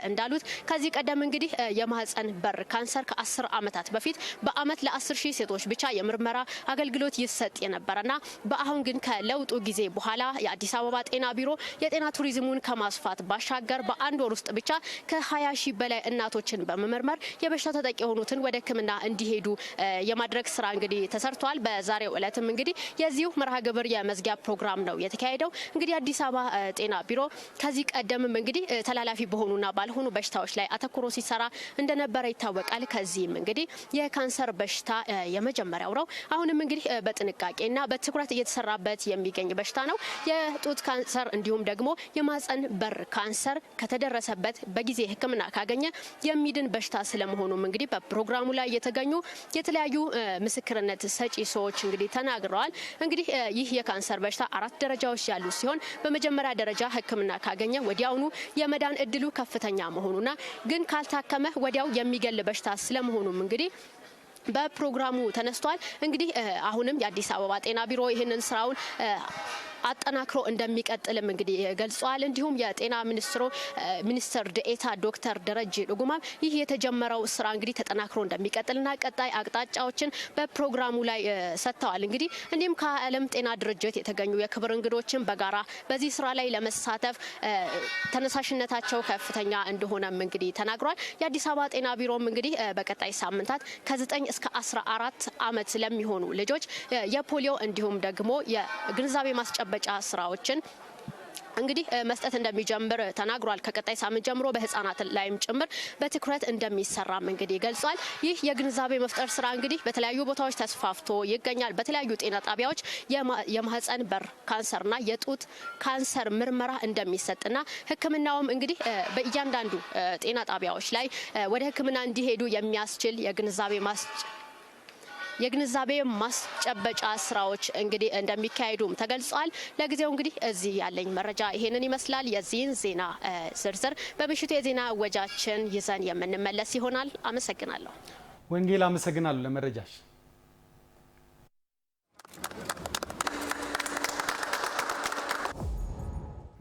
እንዳሉት ከዚህ ቀደም እንግዲህ የማህፀን በር ካንሰር ከ10 ዓመታት በፊት በአመት ለ10,000 ሴቶች ብቻ የምርመራ አገልግሎት ይሰጥ የነበረና በአሁን ግን ከለውጡ ጊዜ በኋላ የአዲስ አበባ ጤና ቢሮ የጤና ቱሪዝሙን ከማስፋት ባሻገር በአንድ ወር ውስጥ ብቻ ከ20,000 በላይ እናቶችን በመመርመር የበሽታው ተጠቂ የሆኑትን ወደ ሕክምና እንዲሄዱ የማድረግ ስራ እንግዲህ ተሰርቷል። በዛሬው ዕለትም እንግዲህ የዚሁ መርሃ ግብር የመዝጊያ ፕሮግራም ነው የተካሄደው። እንግዲህ አዲስ አበባ ጤና ቢሮ ከዚህ ቀደምም እንግዲህ ተላላፊ በሆኑና ባልሆኑ በሽታዎች ላይ አተኩሮ ሲሰራ እንደነበረ ይታወቃል። ከዚህም እንግዲህ የካንሰር በሽታ የመጀመሪያው ነው። አሁንም እንግዲህ በጥንቃቄና በትኩረት እየተሰራበት የሚገኝ በሽታ ነው። የጡት ካንሰር እንዲሁም ደግሞ የማህፀን በር ካንሰር ከተደረሰበት በጊዜ ሕክምና ካገኘ የሚድን በሽታ ስለመሆኑም እንግዲህ በፕሮግራሙ ላይ የተገኙ የተለያዩ ምስክርነት ሰጪ ሰዎች እንግዲህ ተናግረዋል። እንግዲህ ይህ የካንሰር በሽታ 4 ደረጃዎች ያሉ ሲሆን በመጀመሪያ ደረጃ ሕክምና ካገኘ ወዲያውኑ የመዳን እድሉ ከፍተኛ መሆኑና ግን ካልታከመ ወዲያው የሚገል በሽታ ስለመሆኑም እንግዲህ በፕሮግራሙ ተነስቷል። እንግዲህ አሁንም የአዲስ አበባ ጤና ቢሮ ይህንን ስራውን አጠናክሮ እንደሚቀጥልም እንግዲህ ገልጿል። እንዲሁም የጤና ሚኒስትር ዴኤታ ዶክተር ደረጀ ዱጉማ ይህ የተጀመረው ስራ እንግዲህ ተጠናክሮ እንደሚቀጥልና ቀጣይ አቅጣጫዎችን በፕሮግራሙ ላይ ሰጥተዋል። እንግዲህ እንዲሁም ከዓለም ጤና ድርጅት የተገኙ የክብር እንግዶችን በጋራ በዚህ ስራ ላይ ለመሳተፍ ተነሳሽነታቸው ከፍተኛ እንደሆነም እንግዲህ ተናግሯል። የአዲስ አበባ ጤና ቢሮም እንግዲህ በቀጣይ ሳምንታት ከ9 እስከ 14 ዓመት ለሚሆኑ ልጆች የፖሊዮ እንዲሁም ደግሞ የግንዛቤ ማስጨበጫ ስራዎችን እንግዲህ መስጠት እንደሚጀምር ተናግሯል። ከቀጣይ ሳምንት ጀምሮ በህፃናት ላይም ጭምር በትኩረት እንደሚሰራም እንግዲህ ገልጿል። ይህ የግንዛቤ መፍጠር ስራ እንግዲህ በተለያዩ ቦታዎች ተስፋፍቶ ይገኛል። በተለያዩ ጤና ጣቢያዎች የማህፀን በር ካንሰርና የጡት ካንሰር ምርመራ እንደሚሰጥና ሕክምናውም እንግዲህ በእያንዳንዱ ጤና ጣቢያዎች ላይ ወደ ሕክምና እንዲሄዱ የሚያስችል የግንዛቤ ማስጨበጫ ስራዎች እንግዲህ እንደሚካሄዱም ተገልጿል። ለጊዜው እንግዲህ እዚህ ያለኝ መረጃ ይሄንን ይመስላል። የዚህን ዜና ዝርዝር በምሽቱ የዜና ወጃችን ይዘን የምንመለስ ይሆናል። አመሰግናለሁ።
ወንጌል አመሰግናለሁ ለመረጃሽ።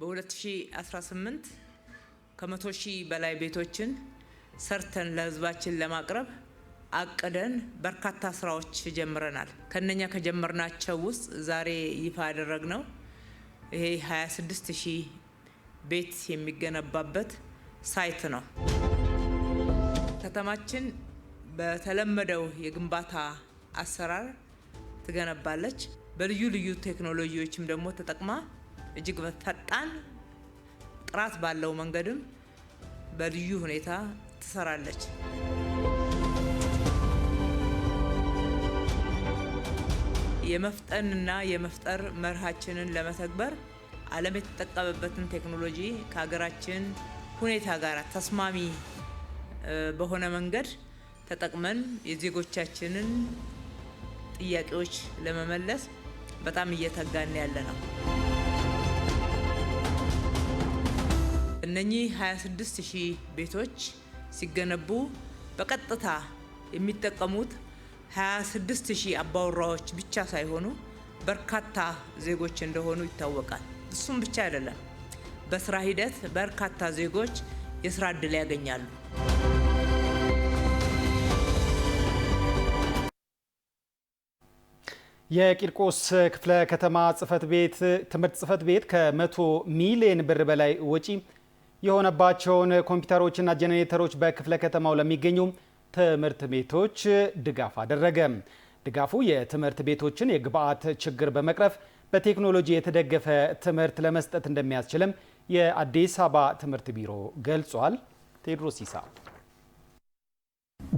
በ2018 ከ100,000 በላይ ቤቶችን ሰርተን ለህዝባችን ለማቅረብ አቅደን በርካታ ስራዎች ጀምረናል። ከነኛ ከጀመርናቸው ውስጥ ዛሬ ይፋ ያደረግነው ይሄ 26,000 ቤት የሚገነባበት ሳይት ነው። ከተማችን በተለመደው የግንባታ አሰራር ትገነባለች። በልዩ ልዩ ቴክኖሎጂዎችም ደግሞ ተጠቅማ እጅግ ፈጣን ጥራት ባለው መንገድም በልዩ ሁኔታ ትሰራለች። የመፍጠንና የመፍጠር መርሃችንን ለመተግበር ዓለም የተጠቀመበትን ቴክኖሎጂ ከሀገራችን ሁኔታ ጋር ተስማሚ በሆነ መንገድ ተጠቅመን የዜጎቻችንን ጥያቄዎች ለመመለስ በጣም እየተጋን ያለ ነው። እነኚህ 26000 ቤቶች ሲገነቡ በቀጥታ የሚጠቀሙት 26000 አባወራዎች ብቻ ሳይሆኑ በርካታ ዜጎች እንደሆኑ ይታወቃል። እሱም ብቻ አይደለም፣ በስራ ሂደት በርካታ ዜጎች የስራ ዕድል ያገኛሉ።
የቂርቆስ ክፍለ ከተማ ትምህርት ጽሕፈት ቤት ከ100 ሚሊዮን ብር በላይ ወጪ የሆነባቸውን ኮምፒውተሮችና ጄኔሬተሮች በክፍለ ከተማው ለሚገኙ ትምህርት ቤቶች ድጋፍ አደረገ። ድጋፉ የትምህርት ቤቶችን የግብአት ችግር በመቅረፍ በቴክኖሎጂ የተደገፈ ትምህርት ለመስጠት እንደሚያስችልም የአዲስ አበባ ትምህርት ቢሮ ገልጿል። ቴዎድሮስ ይሳ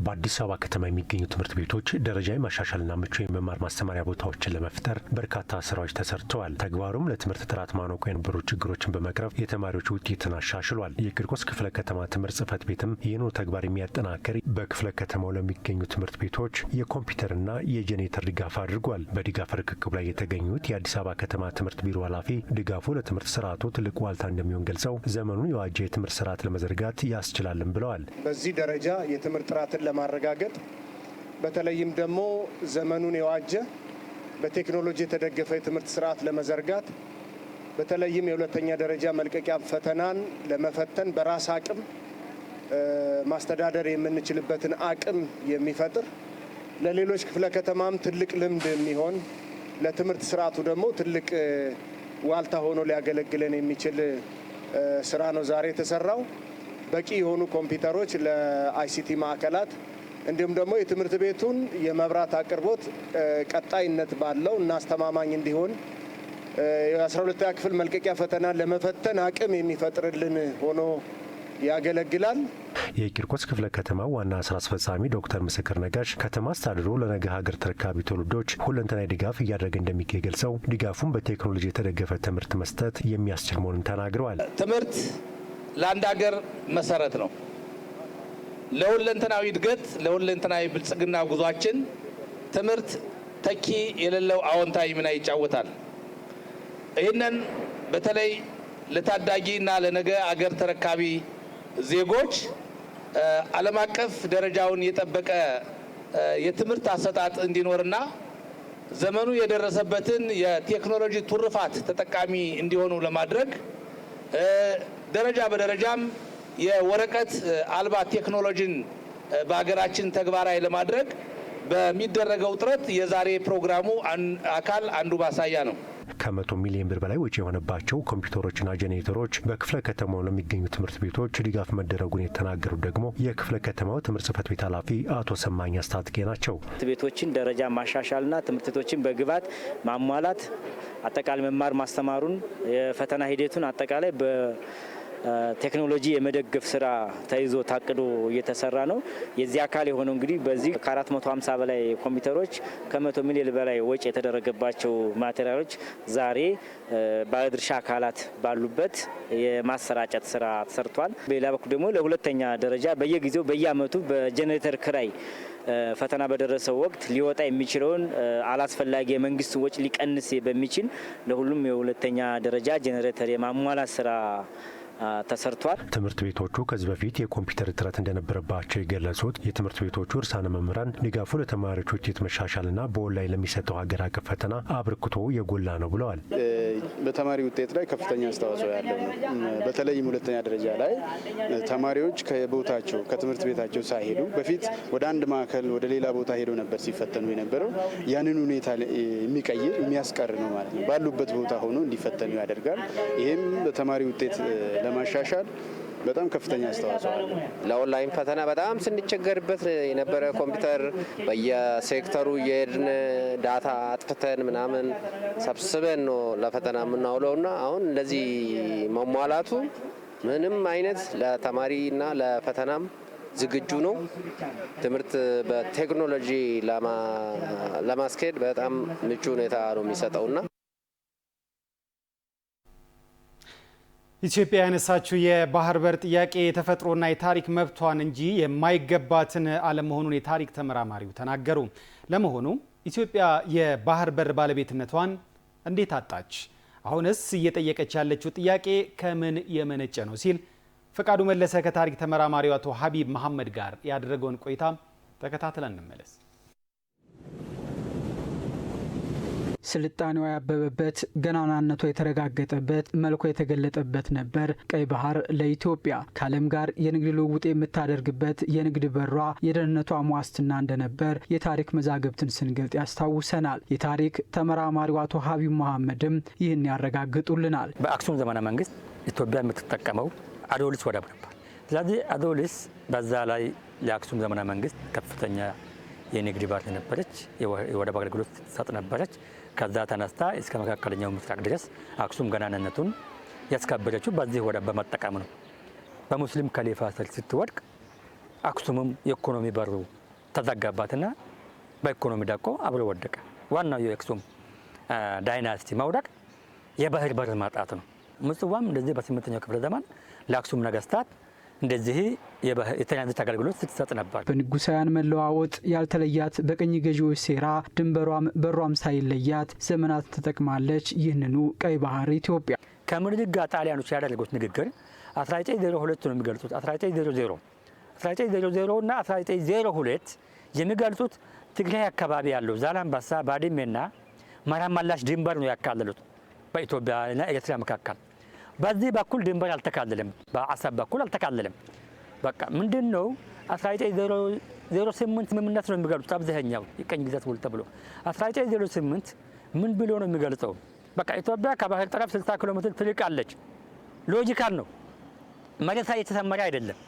በአዲስ አበባ ከተማ የሚገኙ ትምህርት ቤቶች ደረጃ ማሻሻልና ምቹ የመማር ማስተማሪያ ቦታዎችን ለመፍጠር በርካታ ስራዎች ተሰርተዋል። ተግባሩም ለትምህርት ጥራት ማነቆ የነበሩ ችግሮችን በመቅረፍ የተማሪዎች ውጤትን አሻሽሏል። የቂርቆስ ክፍለ ከተማ ትምህርት ጽሕፈት ቤትም ይህንኑ ተግባር የሚያጠናክር በክፍለ ከተማው ለሚገኙ ትምህርት ቤቶች የኮምፒውተርና የጄኔሬተር ድጋፍ አድርጓል። በድጋፍ ርክክብ ላይ የተገኙት የአዲስ አበባ ከተማ ትምህርት ቢሮ ኃላፊ ድጋፉ ለትምህርት ስርዓቱ ትልቅ ዋልታ እንደሚሆን ገልጸው ዘመኑን የዋጀ የትምህርት ስርዓት ለመዘርጋት ያስችላልም ብለዋል።
በዚህ ደረጃ የትምህርት ጥራትን ለማረጋገጥ በተለይም ደግሞ ዘመኑን የዋጀ በቴክኖሎጂ የተደገፈ የትምህርት ስርዓት ለመዘርጋት በተለይም የሁለተኛ ደረጃ መልቀቂያ ፈተናን ለመፈተን በራስ አቅም ማስተዳደር የምንችልበትን አቅም የሚፈጥር ለሌሎች ክፍለ ከተማም ትልቅ ልምድ የሚሆን ለትምህርት ስርዓቱ ደግሞ ትልቅ ዋልታ ሆኖ ሊያገለግለን የሚችል ስራ ነው ዛሬ የተሰራው። በቂ የሆኑ ኮምፒውተሮች ለአይሲቲ ማዕከላት እንዲሁም ደግሞ የትምህርት ቤቱን የመብራት አቅርቦት ቀጣይነት ባለው እና አስተማማኝ እንዲሆን የ12ኛ ክፍል መልቀቂያ ፈተና ለመፈተን አቅም የሚፈጥርልን ሆኖ ያገለግላል።
የቂርቆስ ክፍለ ከተማ ዋና ስራ አስፈጻሚ ዶክተር ምስክር ነጋሽ ከተማ አስተዳደሩ ለነገ ሀገር ተረካቢ ትውልዶች ሁለንተናዊ ድጋፍ እያደረገ እንደሚገኝ ገልጸው ድጋፉን በቴክኖሎጂ የተደገፈ ትምህርት መስጠት የሚያስችል መሆኑን ተናግረዋል።
ትምህርት ለአንድ ሀገር መሰረት ነው። ለሁለንተናዊ እድገት፣ ለሁለንተናዊ ብልጽግና ጉዟችን ትምህርት ተኪ የሌለው አዎንታዊ ሚና ይጫወታል። ይህንን በተለይ ለታዳጊና ለነገ አገር ተረካቢ ዜጎች ዓለም አቀፍ ደረጃውን የጠበቀ የትምህርት አሰጣጥ እንዲኖርና ዘመኑ የደረሰበትን የቴክኖሎጂ ቱርፋት ተጠቃሚ እንዲሆኑ ለማድረግ ደረጃ በደረጃም የወረቀት አልባ ቴክኖሎጂን በሀገራችን ተግባራዊ ለማድረግ በሚደረገው ጥረት የዛሬ ፕሮግራሙ አካል አንዱ ማሳያ ነው።
ከ100 ሚሊዮን ብር በላይ ወጪ የሆነባቸው ኮምፒውተሮችና ጄኔሬተሮች በክፍለ ከተማው ለሚገኙ ትምህርት ቤቶች ድጋፍ መደረጉን የተናገሩት ደግሞ የክፍለ ከተማው ትምህርት ጽሕፈት ቤት ኃላፊ አቶ ሰማኝ አስታጥቄ ናቸው።
ትምህርት ቤቶችን ደረጃ ማሻሻልና ትምህርት ቤቶችን በግብዓት ማሟላት አጠቃላይ መማር ማስተማሩን የፈተና ሂደቱን አጠቃላይ ቴክኖሎጂ የመደገፍ ስራ ተይዞ ታቅዶ እየተሰራ ነው። የዚህ አካል የሆነው እንግዲህ በዚህ ከ450 በላይ ኮምፒውተሮች ከ100 ሚሊዮን በላይ ወጪ የተደረገባቸው ማቴሪያሎች ዛሬ ባለድርሻ አካላት ባሉበት የማሰራጨት ስራ ተሰርቷል። በሌላ በኩል ደግሞ ለሁለተኛ ደረጃ በየጊዜው በየአመቱ በጄኔሬተር ክራይ ፈተና በደረሰው ወቅት ሊወጣ የሚችለውን አላስፈላጊ የመንግስት ወጪ ሊቀንስ በሚችል ለሁሉም የሁለተኛ ደረጃ ጄኔሬተር የማሟላት ስራ ተሰርቷል።
ትምህርት ቤቶቹ ከዚህ በፊት የኮምፒውተር እጥረት እንደነበረባቸው የገለጹት የትምህርት ቤቶቹ እርሳነ መምህራን ድጋፉ ለተማሪዎች ውጤት መሻሻልና በኦንላይን ለሚሰጠው ሀገር አቀፍ ፈተና አበርክቶ የጎላ ነው ብለዋል።
በተማሪ ውጤት ላይ ከፍተኛ አስተዋጽኦ ያለው ነው። በተለይም ሁለተኛ ደረጃ ላይ ተማሪዎች ከቦታቸው ከትምህርት ቤታቸው ሳይሄዱ በፊት ወደ አንድ ማዕከል ወደ ሌላ ቦታ ሄደው ነበር ሲፈተኑ የነበረው። ያንን ሁኔታ የሚቀይር የሚያስቀር ነው ማለት ነው። ባሉበት ቦታ ሆኖ እንዲፈተኑ ያደርጋል። ይህም በተማሪ ውጤት ለማሻሻል በጣም ከፍተኛ አስተዋጽኦ አለው።
ለኦንላይን ፈተና በጣም ስንቸገርበት የነበረ ኮምፒውተር በየሴክተሩ የሄድን ዳታ አጥፍተን ምናምን ሰብስበን ነው ለፈተና የምናውለውና አሁን እንደዚህ መሟላቱ ምንም አይነት ለተማሪና ለፈተናም ዝግጁ ነው። ትምህርት በቴክኖሎጂ ለማስኬድ በጣም ምቹ ሁኔታ ነው የሚሰጠውና
ኢትዮጵያ ያነሳችው የባህር በር ጥያቄ የተፈጥሮና የታሪክ መብቷን እንጂ የማይገባትን አለመሆኑን የታሪክ ተመራማሪው ተናገሩ። ለመሆኑ ኢትዮጵያ የባህር በር ባለቤትነቷን እንዴት አጣች? አሁንስ እየጠየቀች ያለችው ጥያቄ ከምን የመነጨ ነው ሲል ፈቃዱ መለሰ ከታሪክ ተመራማሪው አቶ ሀቢብ መሐመድ ጋር ያደረገውን ቆይታ ተከታትለን እንመለስ።
ስልጣኔው ያበበበት ገናናነቱ የተረጋገጠበት መልኩ የተገለጠበት ነበር ቀይ ባህር ለኢትዮጵያ። ከዓለም ጋር የንግድ ልውውጥ የምታደርግበት የንግድ በሯ የደህንነቷ ዋስትና እንደነበር የታሪክ መዛግብትን ስንገልጥ ያስታውሰናል። የታሪክ ተመራማሪው አቶ ሀቢብ መሐመድም ይህን ያረጋግጡልናል።
በአክሱም ዘመነ መንግስት ኢትዮጵያ የምትጠቀመው አዶሊስ ወደብ ነበር። ስለዚህ አዶሊስ በዛ ላይ ለአክሱም ዘመነ መንግስት ከፍተኛ የንግድ በር ነበረች፣ የወደብ አገልግሎት ትሰጥ ነበረች። ከዛ ተነስታ እስከ መካከለኛው ምስራቅ ድረስ አክሱም ገናናነቱን ያስከበረችው በዚህ ወደብ በመጠቀም ነው። በሙስሊም ከሊፋ ስር ስትወድቅ አክሱምም የኢኮኖሚ በሩ ተዘጋባትና በኢኮኖሚ ደቆ አብሮ ወደቀ። ዋናው የአክሱም ዳይናስቲ መውደቅ የባህር በር ማጣት ነው። ምጽዋም እንደዚህ በ8ኛው ክፍለ ዘመን ለአክሱም ነገስታት እንደዚህ የትራንዚት አገልግሎት ስትሰጥ ነበር።
በንጉሳውያን መለዋወጥ ያልተለያት በቅኝ ገዢዎች ሴራ ድንበሯም በሯም ሳይለያት ዘመናት ተጠቅማለች። ይህንኑ ቀይ ባህር ኢትዮጵያ
ከምኒልክ ጋር ጣሊያኖች ያደረጉት ንግግር 1902 ነው የሚገልጹት። 1900 እና 1902 የሚገልጹት ትግራይ አካባቢ ያለው ዛላምበሳ፣ ባድሜና መራማላሽ ድንበር ነው ያካለሉት በኢትዮጵያና ኤርትራ መካከል። በዚህ በኩል ድንበር አልተካለለም፣ በአሰብ በኩል አልተካለለም። በቃ ምንድነው 1908 ስምምነት ነው የሚገልጹት። አብዛኛው የቀኝ ግዛት ውል ተብሎ 1908 ምን ብሎ ነው የሚገልጸው? በቃ ኢትዮጵያ ከባህር ጠረፍ 60 ኪሎ ሜትር ትርቃለች። ሎጂካል ነው፣ መሬት ላይ የተሰመረ አይደለም።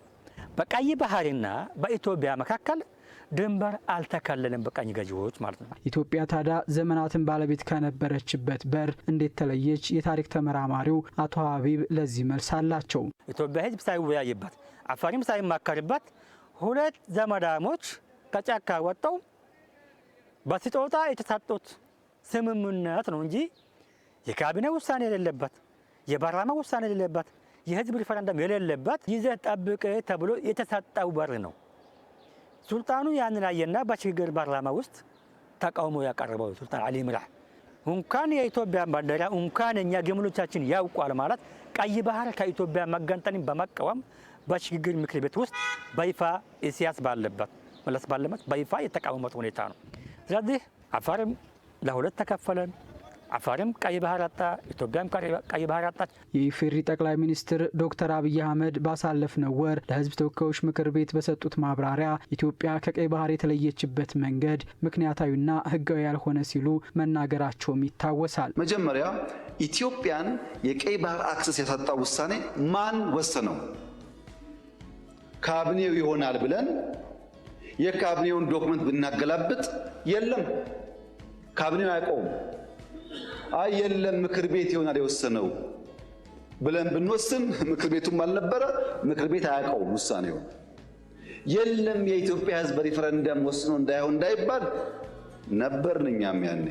በቀይ ባህርና በኢትዮጵያ መካከል ድንበር አልተካለለም በቀኝ ገዢዎች ማለት ነው።
ኢትዮጵያ ታዲያ ዘመናትን ባለቤት ከነበረችበት በር እንዴት ተለየች? የታሪክ ተመራማሪው አቶ ሀቢብ ለዚህ መልስ አላቸው።
ኢትዮጵያ ሕዝብ ሳይወያይበት አፋሪም ሳይማከርበት ሁለት ዘመዳሞች ከጫካ ወጣው በስጦታ የተሰጡት ስምምነት ነው እንጂ የካቢኔ ውሳኔ የሌለበት፣ የፓርላማ ውሳኔ የሌለበት፣ የህዝብ ሪፈረንደም የሌለበት ይዘህ ጠብቅ ተብሎ የተሰጠው በር ነው። ሱልጣኑ ያንን አየና በሽግግር ፓርላማ ውስጥ ተቃውሞ ያቀረበው ሱልጣን አሊ ኢምራን እንኳን የኢትዮጵያ ባንዲራ እንኳን እኛ ግመሎቻችን ያውቋል ማለት ቀይ ባህር ከኢትዮጵያ መገንጠልን በመቃወም በሽግግር ምክር ቤት ውስጥ በይፋ ኢሳያስ ባለበት መለስ ባለበት በይፋ የተቃወመው ሁኔታ ነው። ስለዚህ አፋርም ለሁለት ተከፈለን። አፋርም ቀይ ባህር አጣ፣ ኢትዮጵያም ቀይ ባህር አጣች።
የኢፌዴሪ ጠቅላይ ሚኒስትር ዶክተር አብይ አህመድ ባሳለፍነው ወር ለህዝብ ተወካዮች ምክር ቤት በሰጡት ማብራሪያ ኢትዮጵያ ከቀይ ባህር የተለየችበት መንገድ ምክንያታዊና ህጋዊ ያልሆነ ሲሉ መናገራቸውም ይታወሳል።
መጀመሪያ ኢትዮጵያን የቀይ ባህር አክሰስ ያሳጣው ውሳኔ ማን ወሰነው? ካቢኔው ይሆናል ብለን የካቢኔውን ዶክመንት ብናገላብጥ የለም፣ ካቢኔው አያውቀውም። አይ የለም ምክር ቤት ይሆናል የወሰነው ብለን ብንወስን ምክር ቤቱም አልነበረ፣ ምክር ቤት አያውቀውም ውሳኔው። የለም የኢትዮጵያ ህዝብ በሪፈረንደም ወስኖ እንዳይሆን እንዳይባል ነበርን እኛም ያኔ።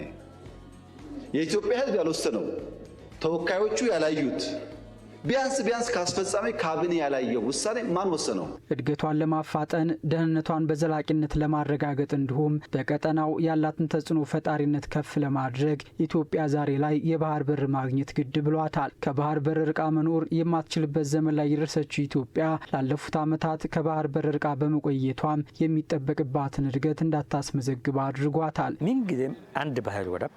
የኢትዮጵያ ህዝብ ያልወሰነው ተወካዮቹ ያላዩት ቢያንስ ከአስፈጻሚ ካቢኔ ያላየው ውሳኔ ማን ወሰነው?
እድገቷን ለማፋጠን ደህንነቷን በዘላቂነት ለማረጋገጥ እንዲሁም በቀጠናው ያላትን ተጽዕኖ ፈጣሪነት ከፍ ለማድረግ ኢትዮጵያ ዛሬ ላይ የባህር በር ማግኘት ግድ ብሏታል። ከባህር በር ርቃ መኖር የማትችልበት ዘመን ላይ የደረሰችው ኢትዮጵያ ላለፉት ዓመታት ከባህር በር ርቃ በመቆየቷም የሚጠበቅባትን እድገት እንዳታስመዘግብ አድርጓታል።
ምንጊዜም አንድ ባህር ወደብ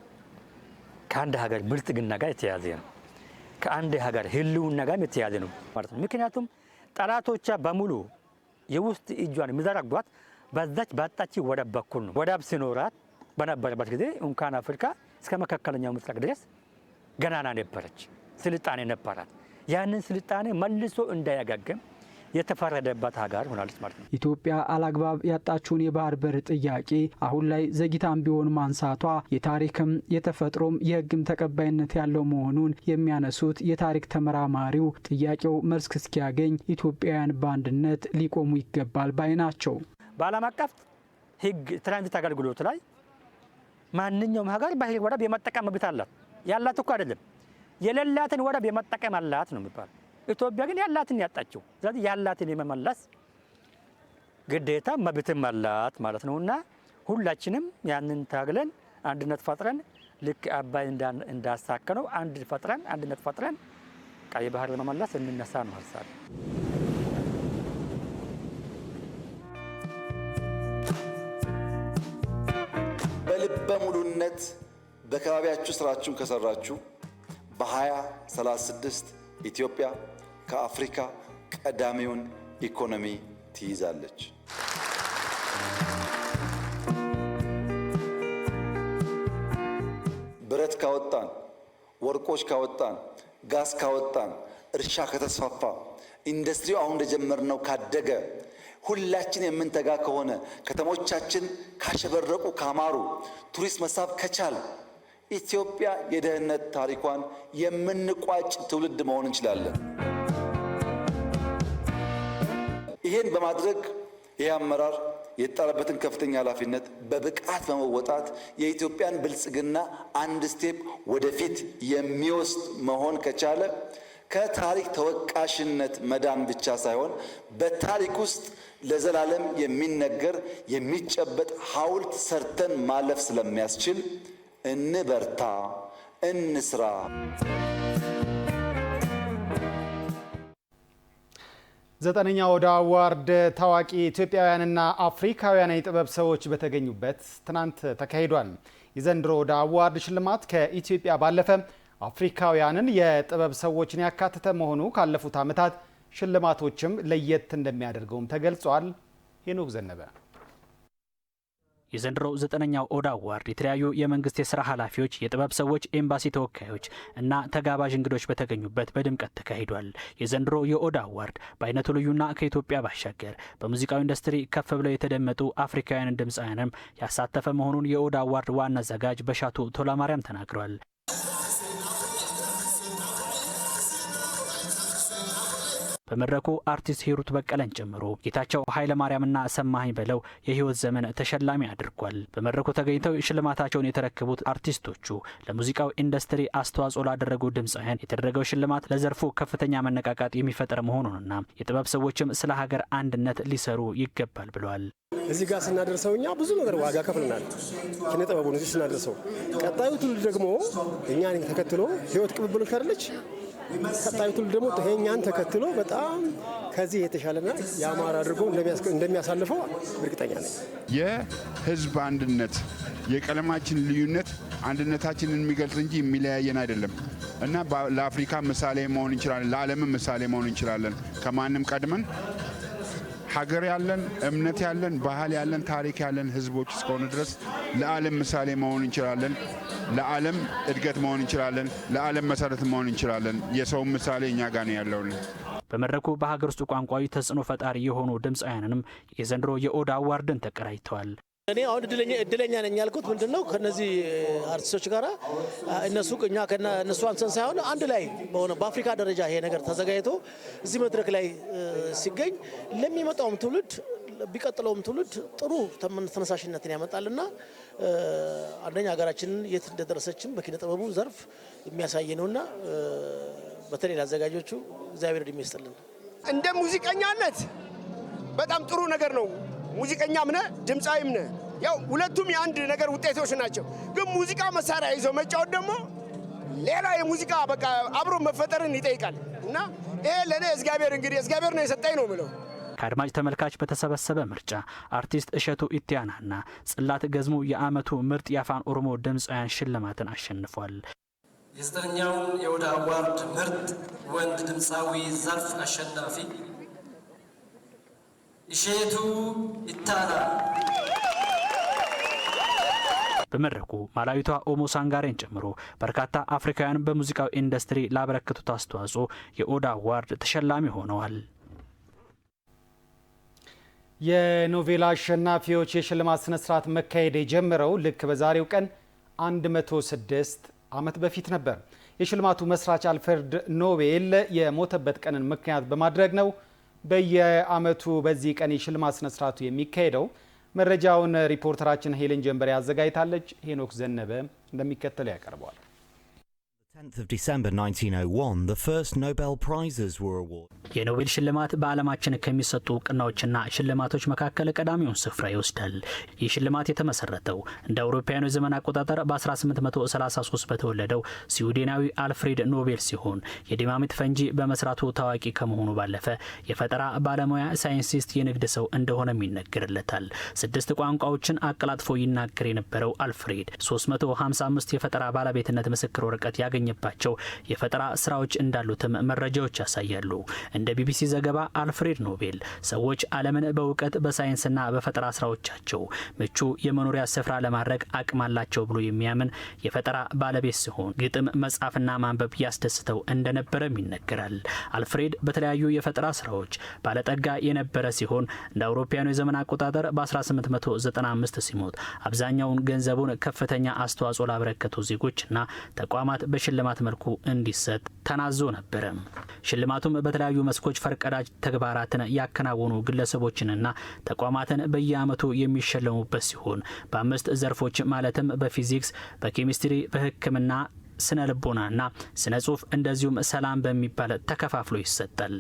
ከአንድ ሀገር ብልጽግና ጋር የተያዘ ነው። ከአንድ ሀገር ህልውና ጋር የተያዘ ነው ማለት ነው። ምክንያቱም ጠላቶቿ በሙሉ የውስጥ እጇን የሚዘረጓት በዛች ባጣች ወደብ በኩል ነው። ወደብ ሲኖራት በነበረበት ጊዜ እንኳን አፍሪካ እስከ መካከለኛው ምስራቅ ድረስ ገናና ነበረች፣ ስልጣኔ ነበራት። ያንን ስልጣኔ መልሶ እንዳያገግም የተፈረደበት ሀገር ሆናለች ማለት ነው።
ኢትዮጵያ አላግባብ ያጣችውን የባህር በር ጥያቄ አሁን ላይ ዘግይታም ቢሆን ማንሳቷ የታሪክም የተፈጥሮም የህግም ተቀባይነት ያለው መሆኑን የሚያነሱት የታሪክ ተመራማሪው ጥያቄው መልስ እስኪያገኝ ኢትዮጵያውያን በአንድነት ሊቆሙ ይገባል ባይ ናቸው።
በዓለም አቀፍ ህግ ትራንዚት አገልግሎት ላይ ማንኛውም ሀገር ባህር ወደብ የመጠቀም መብት አላት። ያላት እኮ አይደለም የሌላትን ወደብ የመጠቀም አላት ነው የሚባለው። ኢትዮጵያ ግን ያላትን ያጣችው። ስለዚህ ያላትን የመመለስ ግዴታ መብትም አላት ማለት ነውና ሁላችንም ያንን ታግለን አንድነት ፈጥረን ልክ አባይ እንዳሳከነው አንድነት ፈጥረን ቀይ ባህር ለመመለስ እንነሳ ነው ሀሳብ።
በልበ ሙሉነት በአካባቢያችሁ ስራችሁን ከሰራችሁ በ2036 ኢትዮጵያ ከአፍሪካ ቀዳሚውን ኢኮኖሚ ትይዛለች። ብረት ካወጣን፣ ወርቆች ካወጣን፣ ጋዝ ካወጣን፣ እርሻ ከተስፋፋ፣ ኢንዱስትሪው አሁን እንደጀመርነው ካደገ፣ ሁላችን የምንተጋ ከሆነ፣ ከተሞቻችን ካሸበረቁ ካማሩ፣ ቱሪስት መሳብ ከቻል ኢትዮጵያ የደህንነት ታሪኳን የምንቋጭ ትውልድ መሆን እንችላለን። ይሄን በማድረግ ይህ አመራር የተጣለበትን ከፍተኛ ኃላፊነት በብቃት በመወጣት የኢትዮጵያን ብልጽግና አንድ ስቴፕ ወደፊት የሚወስድ መሆን ከቻለ ከታሪክ ተወቃሽነት መዳን ብቻ ሳይሆን በታሪክ ውስጥ ለዘላለም የሚነገር የሚጨበጥ ሐውልት ሰርተን ማለፍ ስለሚያስችል እንበርታ፣ እንስራ።
ዘጠነኛው ኦዳ አዋርድ ታዋቂ ኢትዮጵያውያንና አፍሪካውያን የጥበብ ሰዎች በተገኙበት ትናንት ተካሂዷል። የዘንድሮ ኦዳ አዋርድ ሽልማት ከኢትዮጵያ ባለፈ አፍሪካውያንን የጥበብ ሰዎችን ያካተተ መሆኑ ካለፉት ዓመታት ሽልማቶችም ለየት እንደሚያደርገውም ተገልጿል። ሄኖክ ዘነበ።
የዘንድሮው ዘጠነኛው ኦዳ አዋርድ የተለያዩ የመንግስት የስራ ኃላፊዎች፣ የጥበብ ሰዎች፣ ኤምባሲ ተወካዮች እና ተጋባዥ እንግዶች በተገኙበት በድምቀት ተካሂዷል። የዘንድሮ የኦዳ አዋርድ በአይነቱ ልዩና ከኢትዮጵያ ባሻገር በሙዚቃው ኢንዱስትሪ ከፍ ብለው የተደመጡ አፍሪካውያን ድምፃውያንም ያሳተፈ መሆኑን የኦዳ አዋርድ ዋና አዘጋጅ በሻቱ ቶላማርያም ተናግረዋል። በመድረኩ አርቲስት ሂሩት በቀለን ጨምሮ ጌታቸው ኃይለ ማርያምና ሰማኸኝ በለው የህይወት ዘመን ተሸላሚ አድርጓል። በመድረኩ ተገኝተው ሽልማታቸውን የተረከቡት አርቲስቶቹ ለሙዚቃው ኢንዱስትሪ አስተዋጽኦ ላደረጉ ድምፃውያን የተደረገው ሽልማት ለዘርፉ ከፍተኛ መነቃቃት የሚፈጠር መሆኑንና የጥበብ ሰዎችም ስለ ሀገር አንድነት ሊሰሩ ይገባል ብለዋል።
እዚህ ጋር ስናደርሰው እኛ ብዙ ነገር ዋጋ ከፍለናል። ኪነ ጥበቡን እዚህ ስናደርሰው ቀጣዩ ትውልድ ደግሞ እኛን ተከትሎ ህይወት ቅብብሎች አይደለች። ቀጣዩ ትውልድ ደግሞ ይሄኛን ተከትሎ በጣም ከዚህ የተሻለና ያማረ አድርጎ እንደሚያሳልፈው እርግጠኛ ነኝ።
የህዝብ አንድነት፣ የቀለማችን ልዩነት አንድነታችንን የሚገልጽ እንጂ የሚለያየን አይደለም እና ለአፍሪካ ምሳሌ መሆን እንችላለን፣ ለዓለምም ምሳሌ መሆን እንችላለን። ከማንም ቀድመን ሀገር ያለን፣ እምነት ያለን፣ ባህል ያለን፣ ታሪክ ያለን ህዝቦች እስከሆኑ ድረስ ለዓለም ምሳሌ መሆን እንችላለን። ለዓለም እድገት መሆን እንችላለን። ለዓለም መሰረት መሆን እንችላለን። የሰው ምሳሌ እኛ ጋር ነው ያለው።
በመድረኩ በሀገር ውስጥ ቋንቋዊ ተጽዕኖ ፈጣሪ የሆኑ ድምፃውያንንም የዘንድሮ የኦዳ አዋርድን ተቀዳጅተዋል።
እኔ አሁን እድለኛ ነኝ ያልኩት ምንድነው ከነዚህ አርቲስቶች ጋር እኛ ከነሱ አንሰን ሳይሆን አንድ ላይ በሆነ በአፍሪካ ደረጃ ይሄ ነገር ተዘጋጅቶ እዚህ መድረክ ላይ ሲገኝ ለሚመጣውም ትውልድ ቢቀጥለውም ትውልድ ጥሩ ተነሳሽነትን ያመጣልና አንደኛ ሀገራችንን የት እንደደረሰችም በኪነ ጥበቡ ዘርፍ የሚያሳይ ነውና በተለይ አዘጋጆቹ እግዚአብሔር ይመስገን።
እንደ ሙዚቀኛነት በጣም ጥሩ ነገር ነው። ሙዚቀኛም ነህ ድምፃዊም ነህ፣ ያው ሁለቱም የአንድ ነገር ውጤቶች ናቸው። ግን ሙዚቃ መሳሪያ ይዞ መጫወት ደግሞ ሌላ የሙዚቃ በቃ አብሮ መፈጠርን ይጠይቃል እና ይሄ ለእኔ እግዚአብሔር ነው የሰጠኝ ነው የምለው።
ከአድማጭ ተመልካች በተሰበሰበ ምርጫ አርቲስት እሸቱ ኢትያናና ጽላት ገዝሙ የዓመቱ ምርጥ የአፋን ኦሮሞ ድምፃውያን ሽልማትን አሸንፏል።
የዘጠነኛውን የኦዳ አዋርድ ምርጥ ወንድ ድምፃዊ ዘርፍ አሸናፊ እሸቱ ኢታና።
በመድረኩ ማላዊቷ ኦሞ ሳንጋሬን ጨምሮ በርካታ አፍሪካውያን በሙዚቃው ኢንዱስትሪ ላበረከቱት አስተዋጽኦ የኦዳ አዋርድ ተሸላሚ ሆነዋል።
የኖቬል አሸናፊዎች የሽልማት ስነ ስርዓት መካሄድ የጀመረው ልክ በዛሬው ቀን 106 ዓመት በፊት ነበር። የሽልማቱ መስራች አልፍሬድ ኖቤል የሞተበት ቀንን ምክንያት በማድረግ ነው በየዓመቱ በዚህ ቀን የሽልማት ስነ ስርዓቱ የሚካሄደው። መረጃውን ሪፖርተራችን ሄለን ጀንበሬ አዘጋጅታለች። ሄኖክ ዘነበ እንደሚከተለው ያቀርበዋል።
10th of December 1901, the first Nobel Prizes were awarded.
የኖቤል ሽልማት በዓለማችን ከሚሰጡ እውቅናዎችና ሽልማቶች መካከል ቀዳሚውን ስፍራ ይወስዳል። ይህ ሽልማት የተመሰረተው እንደ አውሮፓውያኑ ዘመን አቆጣጠር በ1833 በተወለደው ስዊድናዊ አልፍሬድ ኖቤል ሲሆን የዲናሚት ፈንጂ በመስራቱ ታዋቂ ከመሆኑ ባለፈ የፈጠራ ባለሙያ፣ ሳይንቲስት፣ የንግድ ሰው እንደሆነም ይነገርለታል። 6 ቋንቋዎችን አቀላጥፎ ይናገር የነበረው አልፍሬድ 355 የፈጠራ ባለቤትነት ምስክር ወረቀት ያገኘባቸው የፈጠራ ስራዎች እንዳሉትም መረጃዎች ያሳያሉ። እንደ ቢቢሲ ዘገባ አልፍሬድ ኖቤል ሰዎች ዓለምን በእውቀት በሳይንስና በፈጠራ ስራዎቻቸው ምቹ የመኖሪያ ስፍራ ለማድረግ አቅም አላቸው ብሎ የሚያምን የፈጠራ ባለቤት ሲሆን ግጥም መጻፍና ማንበብ ያስደስተው እንደነበረም ይነገራል። አልፍሬድ በተለያዩ የፈጠራ ስራዎች ባለጠጋ የነበረ ሲሆን እንደ አውሮፓውያኑ የዘመን አቆጣጠር በ1895 ሲሞት አብዛኛውን ገንዘቡን ከፍተኛ አስተዋጽኦ ላበረከቱ ዜጎችና ተቋማት በሽልማት መልኩ እንዲሰጥ ተናዞ ነበር። ሽልማቱም በተለያዩ መስኮች ፈርቀዳጅ ተግባራትን ያከናወኑ ግለሰቦችንና ተቋማትን በየዓመቱ የሚሸለሙበት ሲሆን በ5 ዘርፎች ማለትም በፊዚክስ፣ በኬሚስትሪ፣ በሕክምና፣ ስነ ልቦናና ስነ ጽሁፍ እንደዚሁም ሰላም በሚባል ተከፋፍሎ ይሰጣል።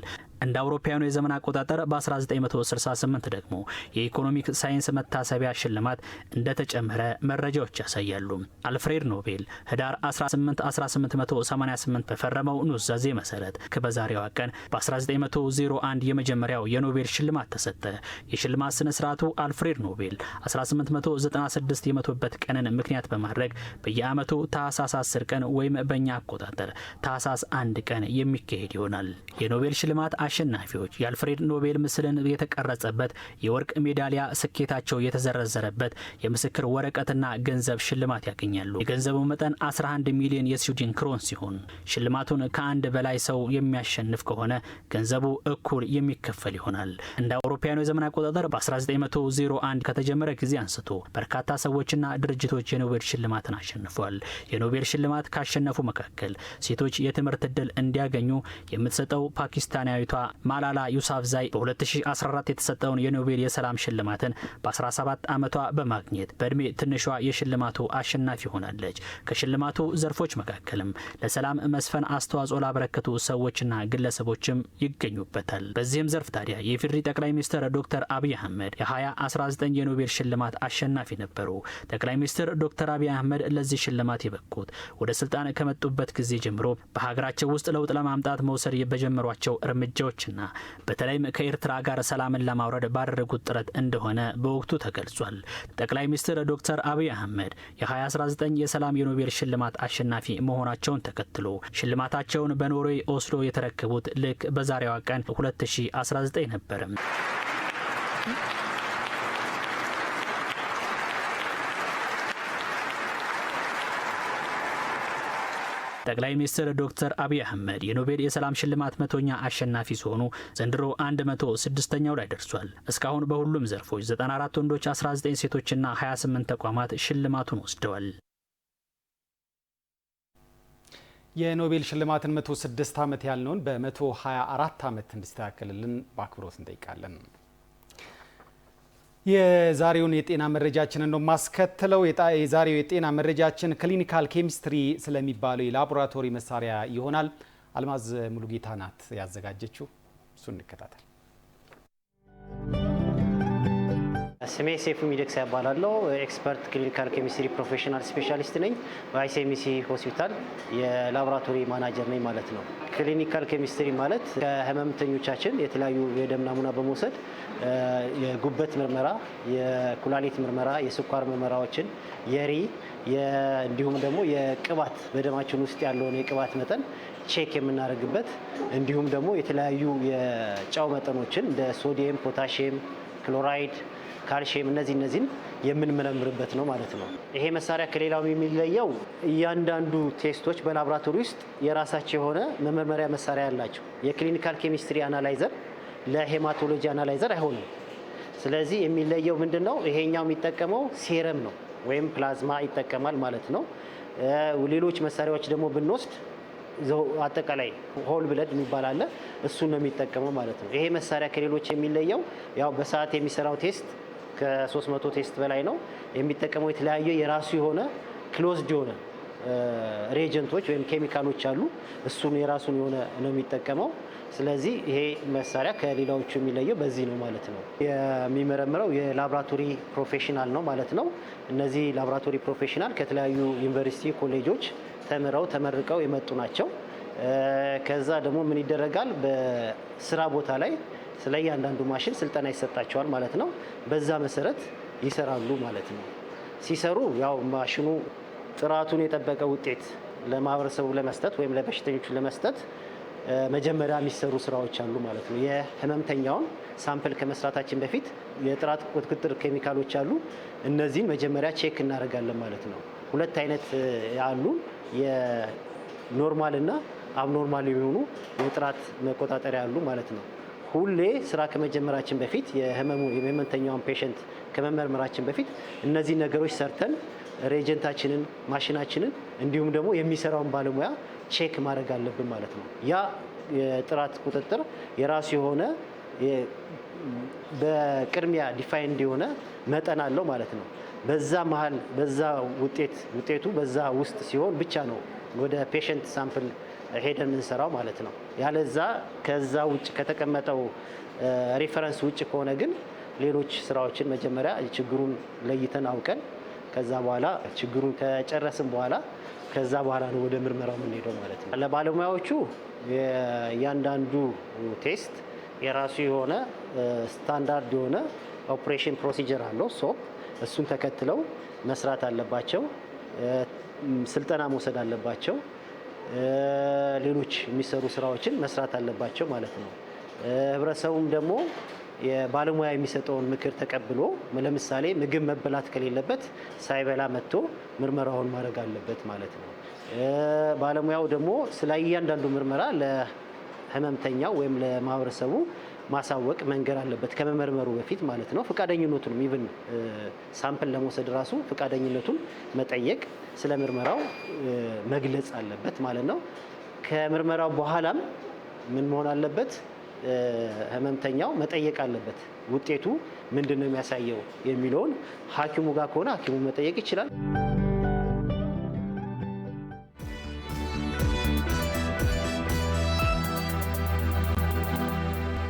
እንደ አውሮፓውያኑ የዘመን አቆጣጠር በ1968 ደግሞ የኢኮኖሚክ ሳይንስ መታሰቢያ ሽልማት እንደተጨመረ መረጃዎች ያሳያሉ። አልፍሬድ ኖቤል ህዳር 18 1888 በፈረመው ኑዛዜ መሰረት በዛሬዋ ቀን በ1901 የመጀመሪያው የኖቤል ሽልማት ተሰጠ። የሽልማት ስነ ስርዓቱ አልፍሬድ ኖቤል 1896 የሞተበት ቀንን ምክንያት በማድረግ በየዓመቱ ታህሳስ 10 ቀን ወይም በእኛ አቆጣጠር ታህሳስ 1 ቀን የሚካሄድ ይሆናል። የኖቤል ሽልማት አሸናፊዎች የአልፍሬድ ኖቤል ምስልን የተቀረጸበት የወርቅ ሜዳሊያ፣ ስኬታቸው የተዘረዘረበት የምስክር ወረቀትና ገንዘብ ሽልማት ያገኛሉ። የገንዘቡ መጠን 11 ሚሊዮን የስዊድን ክሮን ሲሆን ሽልማቱን ከአንድ በላይ ሰው የሚያሸንፍ ከሆነ ገንዘቡ እኩል የሚከፈል ይሆናል። እንደ አውሮፓውያኑ የዘመን አቆጣጠር በ1901 ከተጀመረ ጊዜ አንስቶ በርካታ ሰዎችና ድርጅቶች የኖቤል ሽልማትን አሸንፏል። የኖቤል ሽልማት ካሸነፉ መካከል ሴቶች የትምህርት ዕድል እንዲያገኙ የምትሰጠው ፓኪስታናዊቷ ማላላ ዩሳፍዛይ በ2014 የተሰጠውን የኖቤል የሰላም ሽልማትን በ17 ዓመቷ በማግኘት በእድሜ ትንሿ የሽልማቱ አሸናፊ ሆናለች። ከሽልማቱ ዘርፎች መካከልም ለሰላም መስፈን አስተዋጽኦ ላበረከቱ ሰዎችና ግለሰቦችም ይገኙበታል። በዚህም ዘርፍ ታዲያ የኢፌዴሪ ጠቅላይ ሚኒስትር ዶክተር አብይ አህመድ የ2019 የኖቤል ሽልማት አሸናፊ ነበሩ። ጠቅላይ ሚኒስትር ዶክተር አብይ አህመድ ለዚህ ሽልማት የበቁት ወደ ስልጣን ከመጡበት ጊዜ ጀምሮ በሀገራቸው ውስጥ ለውጥ ለማምጣት መውሰድ በጀመሯቸው እርምጃዎችና በተለይም ከኤርትራ ጋር ሰላምን ለማውረድ ባደረጉት ጥረት እንደሆነ በወቅቱ ተገልጿል። ጠቅላይ ሚኒስትር ዶክተር አብይ አህመድ የ2019 የሰላም የኖቤል ሽልማት አሸናፊ መሆናቸውን ተከትሎ ሽልማታቸውን በኖርዌይ ኦስሎ የተረከቡት ልክ በዛሬዋ ቀን 2019 ነበር። ጠቅላይ ሚኒስትር ዶክተር አብይ አህመድ የኖቤል የሰላም ሽልማት 100ኛ አሸናፊ ሲሆኑ ዘንድሮ 106ኛው ላይ ደርሷል። እስካሁን በሁሉም ዘርፎች 94 ወንዶች፣ 19 ሴቶችና 28 ተቋማት ሽልማቱን ወስደዋል።
የኖቤል ሽልማትን 106 ዓመት ያልነውን በ124 ዓመት እንዲስተካከልልን በአክብሮት እንጠይቃለን። የዛሬውን የጤና መረጃችንን ነው ማስከተለው። የዛሬው የጤና መረጃችን ክሊኒካል ኬሚስትሪ ስለሚባለው የላቦራቶሪ መሳሪያ ይሆናል። አልማዝ ሙሉጌታ ናት ያዘጋጀችው። እሱን እንከታተል።
ስሜ ሴፉ ሚደቅሳ ያባላለሁ። ኤክስፐርት ክሊኒካል ኬሚስትሪ ፕሮፌሽናል ስፔሻሊስት ነኝ። በአይሲኤምሲ ሆስፒታል የላቦራቶሪ ማናጀር ነኝ ማለት ነው። ክሊኒካል ኬሚስትሪ ማለት ከህመምተኞቻችን የተለያዩ የደም ናሙና በመውሰድ የጉበት ምርመራ፣ የኩላሊት ምርመራ፣ የስኳር ምርመራዎችን፣ እንዲሁም ደግሞ የቅባት በደማችን ውስጥ ያለውን የቅባት መጠን ቼክ የምናደርግበት እንዲሁም ደግሞ የተለያዩ የጨው መጠኖችን እንደ ሶዲየም፣ ፖታሽየም፣ ክሎራይድ፣ ካልሽየም እነዚህን የምንመረምርበት ነው ማለት ነው። ይሄ መሳሪያ ከሌላው የሚለየው እያንዳንዱ ቴስቶች በላቦራቶሪ ውስጥ የራሳቸው የሆነ መመርመሪያ መሳሪያ ያላቸው። የክሊኒካል ኬሚስትሪ አናላይዘር ለሄማቶሎጂ አናላይዘር አይሆንም። ስለዚህ የሚለየው ምንድነው? ይሄኛው የሚጠቀመው ሴረም ነው ወይም ፕላዝማ ይጠቀማል ማለት ነው። ሌሎች መሳሪያዎች ደግሞ ብንወስድ አጠቃላይ ሆል ብለድ የሚባል አለ፣ እሱን ነው የሚጠቀመው ማለት ነው። ይሄ መሳሪያ ከሌሎች የሚለየው ያው በሰዓት የሚሰራው ቴስት ከ300 ቴስት በላይ ነው የሚጠቀመው። የተለያየ የራሱ የሆነ ክሎዝድ የሆነ ሬጀንቶች ወይም ኬሚካሎች አሉ። እሱን የራሱን የሆነ ነው የሚጠቀመው። ስለዚህ ይሄ መሳሪያ ከሌላዎቹ የሚለየው በዚህ ነው ማለት ነው። የሚመረምረው የላቦራቶሪ ፕሮፌሽናል ነው ማለት ነው። እነዚህ ላቦራቶሪ ፕሮፌሽናል ከተለያዩ ዩኒቨርሲቲ ኮሌጆች ተመርቀው የመጡ ናቸው። ከዛ ደግሞ ምን ይደረጋል? በስራ ቦታ ላይ ስለ እያንዳንዱ ማሽን ስልጠና ይሰጣቸዋል ማለት ነው። በዛ መሰረት ይሰራሉ ማለት ነው። ሲሰሩ ያው ማሽኑ ጥራቱን የጠበቀ ውጤት ለማህበረሰቡ ለመስጠት ወይም ለበሽተኞቹ ለመስጠት መጀመሪያ የሚሰሩ ስራዎች አሉ ማለት ነው። የህመምተኛውን ሳምፕል ከመስራታችን በፊት የጥራት ቁጥጥር ኬሚካሎች አሉ። እነዚህን መጀመሪያ ቼክ እናደርጋለን ማለት ነው። ሁለት አይነት አሉ፣ የኖርማል እና አብኖርማል የሚሆኑ የጥራት መቆጣጠሪያ አሉ ማለት ነው። ሁሌ ስራ ከመጀመራችን በፊት የህመምተኛውን ፔሸንት ከመመርመራችን በፊት እነዚህ ነገሮች ሰርተን ሬጀንታችንን፣ ማሽናችንን እንዲሁም ደግሞ የሚሰራውን ባለሙያ ቼክ ማድረግ አለብን ማለት ነው። ያ የጥራት ቁጥጥር የራሱ የሆነ በቅድሚያ ዲፋይንድ የሆነ መጠን አለው ማለት ነው። በዛ መሀል በዛ ውጤቱ በዛ ውስጥ ሲሆን ብቻ ነው ወደ ፔሸንት ሳምፕል ሄደን የምንሰራው ማለት ነው። ያለዛ ከዛ ውጭ ከተቀመጠው ሬፈረንስ ውጭ ከሆነ ግን ሌሎች ስራዎችን መጀመሪያ ችግሩን ለይተን አውቀን ከዛ በኋላ ችግሩን ከጨረስን በኋላ ከዛ በኋላ ነው ወደ ምርመራው የምንሄደው ማለት ነው። ለባለሙያዎቹ እያንዳንዱ ቴስት የራሱ የሆነ ስታንዳርድ የሆነ ኦፕሬሽን ፕሮሲጀር አለው። እሱን ተከትለው መስራት አለባቸው። ስልጠና መውሰድ አለባቸው። ሌሎች የሚሰሩ ስራዎችን መስራት አለባቸው ማለት ነው። ህብረተሰቡም ደግሞ የባለሙያ የሚሰጠውን ምክር ተቀብሎ ለምሳሌ ምግብ መበላት ከሌለበት ሳይበላ መጥቶ ምርመራውን ማድረግ አለበት ማለት ነው። ባለሙያው ደግሞ ስለ እያንዳንዱ ምርመራ ለህመምተኛው ወይም ለማህበረሰቡ ማሳወቅ መንገር አለበት ከመመርመሩ በፊት ማለት ነው። ፈቃደኝነቱን ኢቭን ሳምፕል ለመውሰድ ራሱ ፈቃደኝነቱን መጠየቅ ስለ ምርመራው መግለጽ አለበት ማለት ነው። ከምርመራው በኋላም ምን መሆን አለበት? ህመምተኛው መጠየቅ አለበት። ውጤቱ ምንድነው የሚያሳየው የሚለውን ሐኪሙ ጋር ከሆነ ሐኪሙ መጠየቅ ይችላል።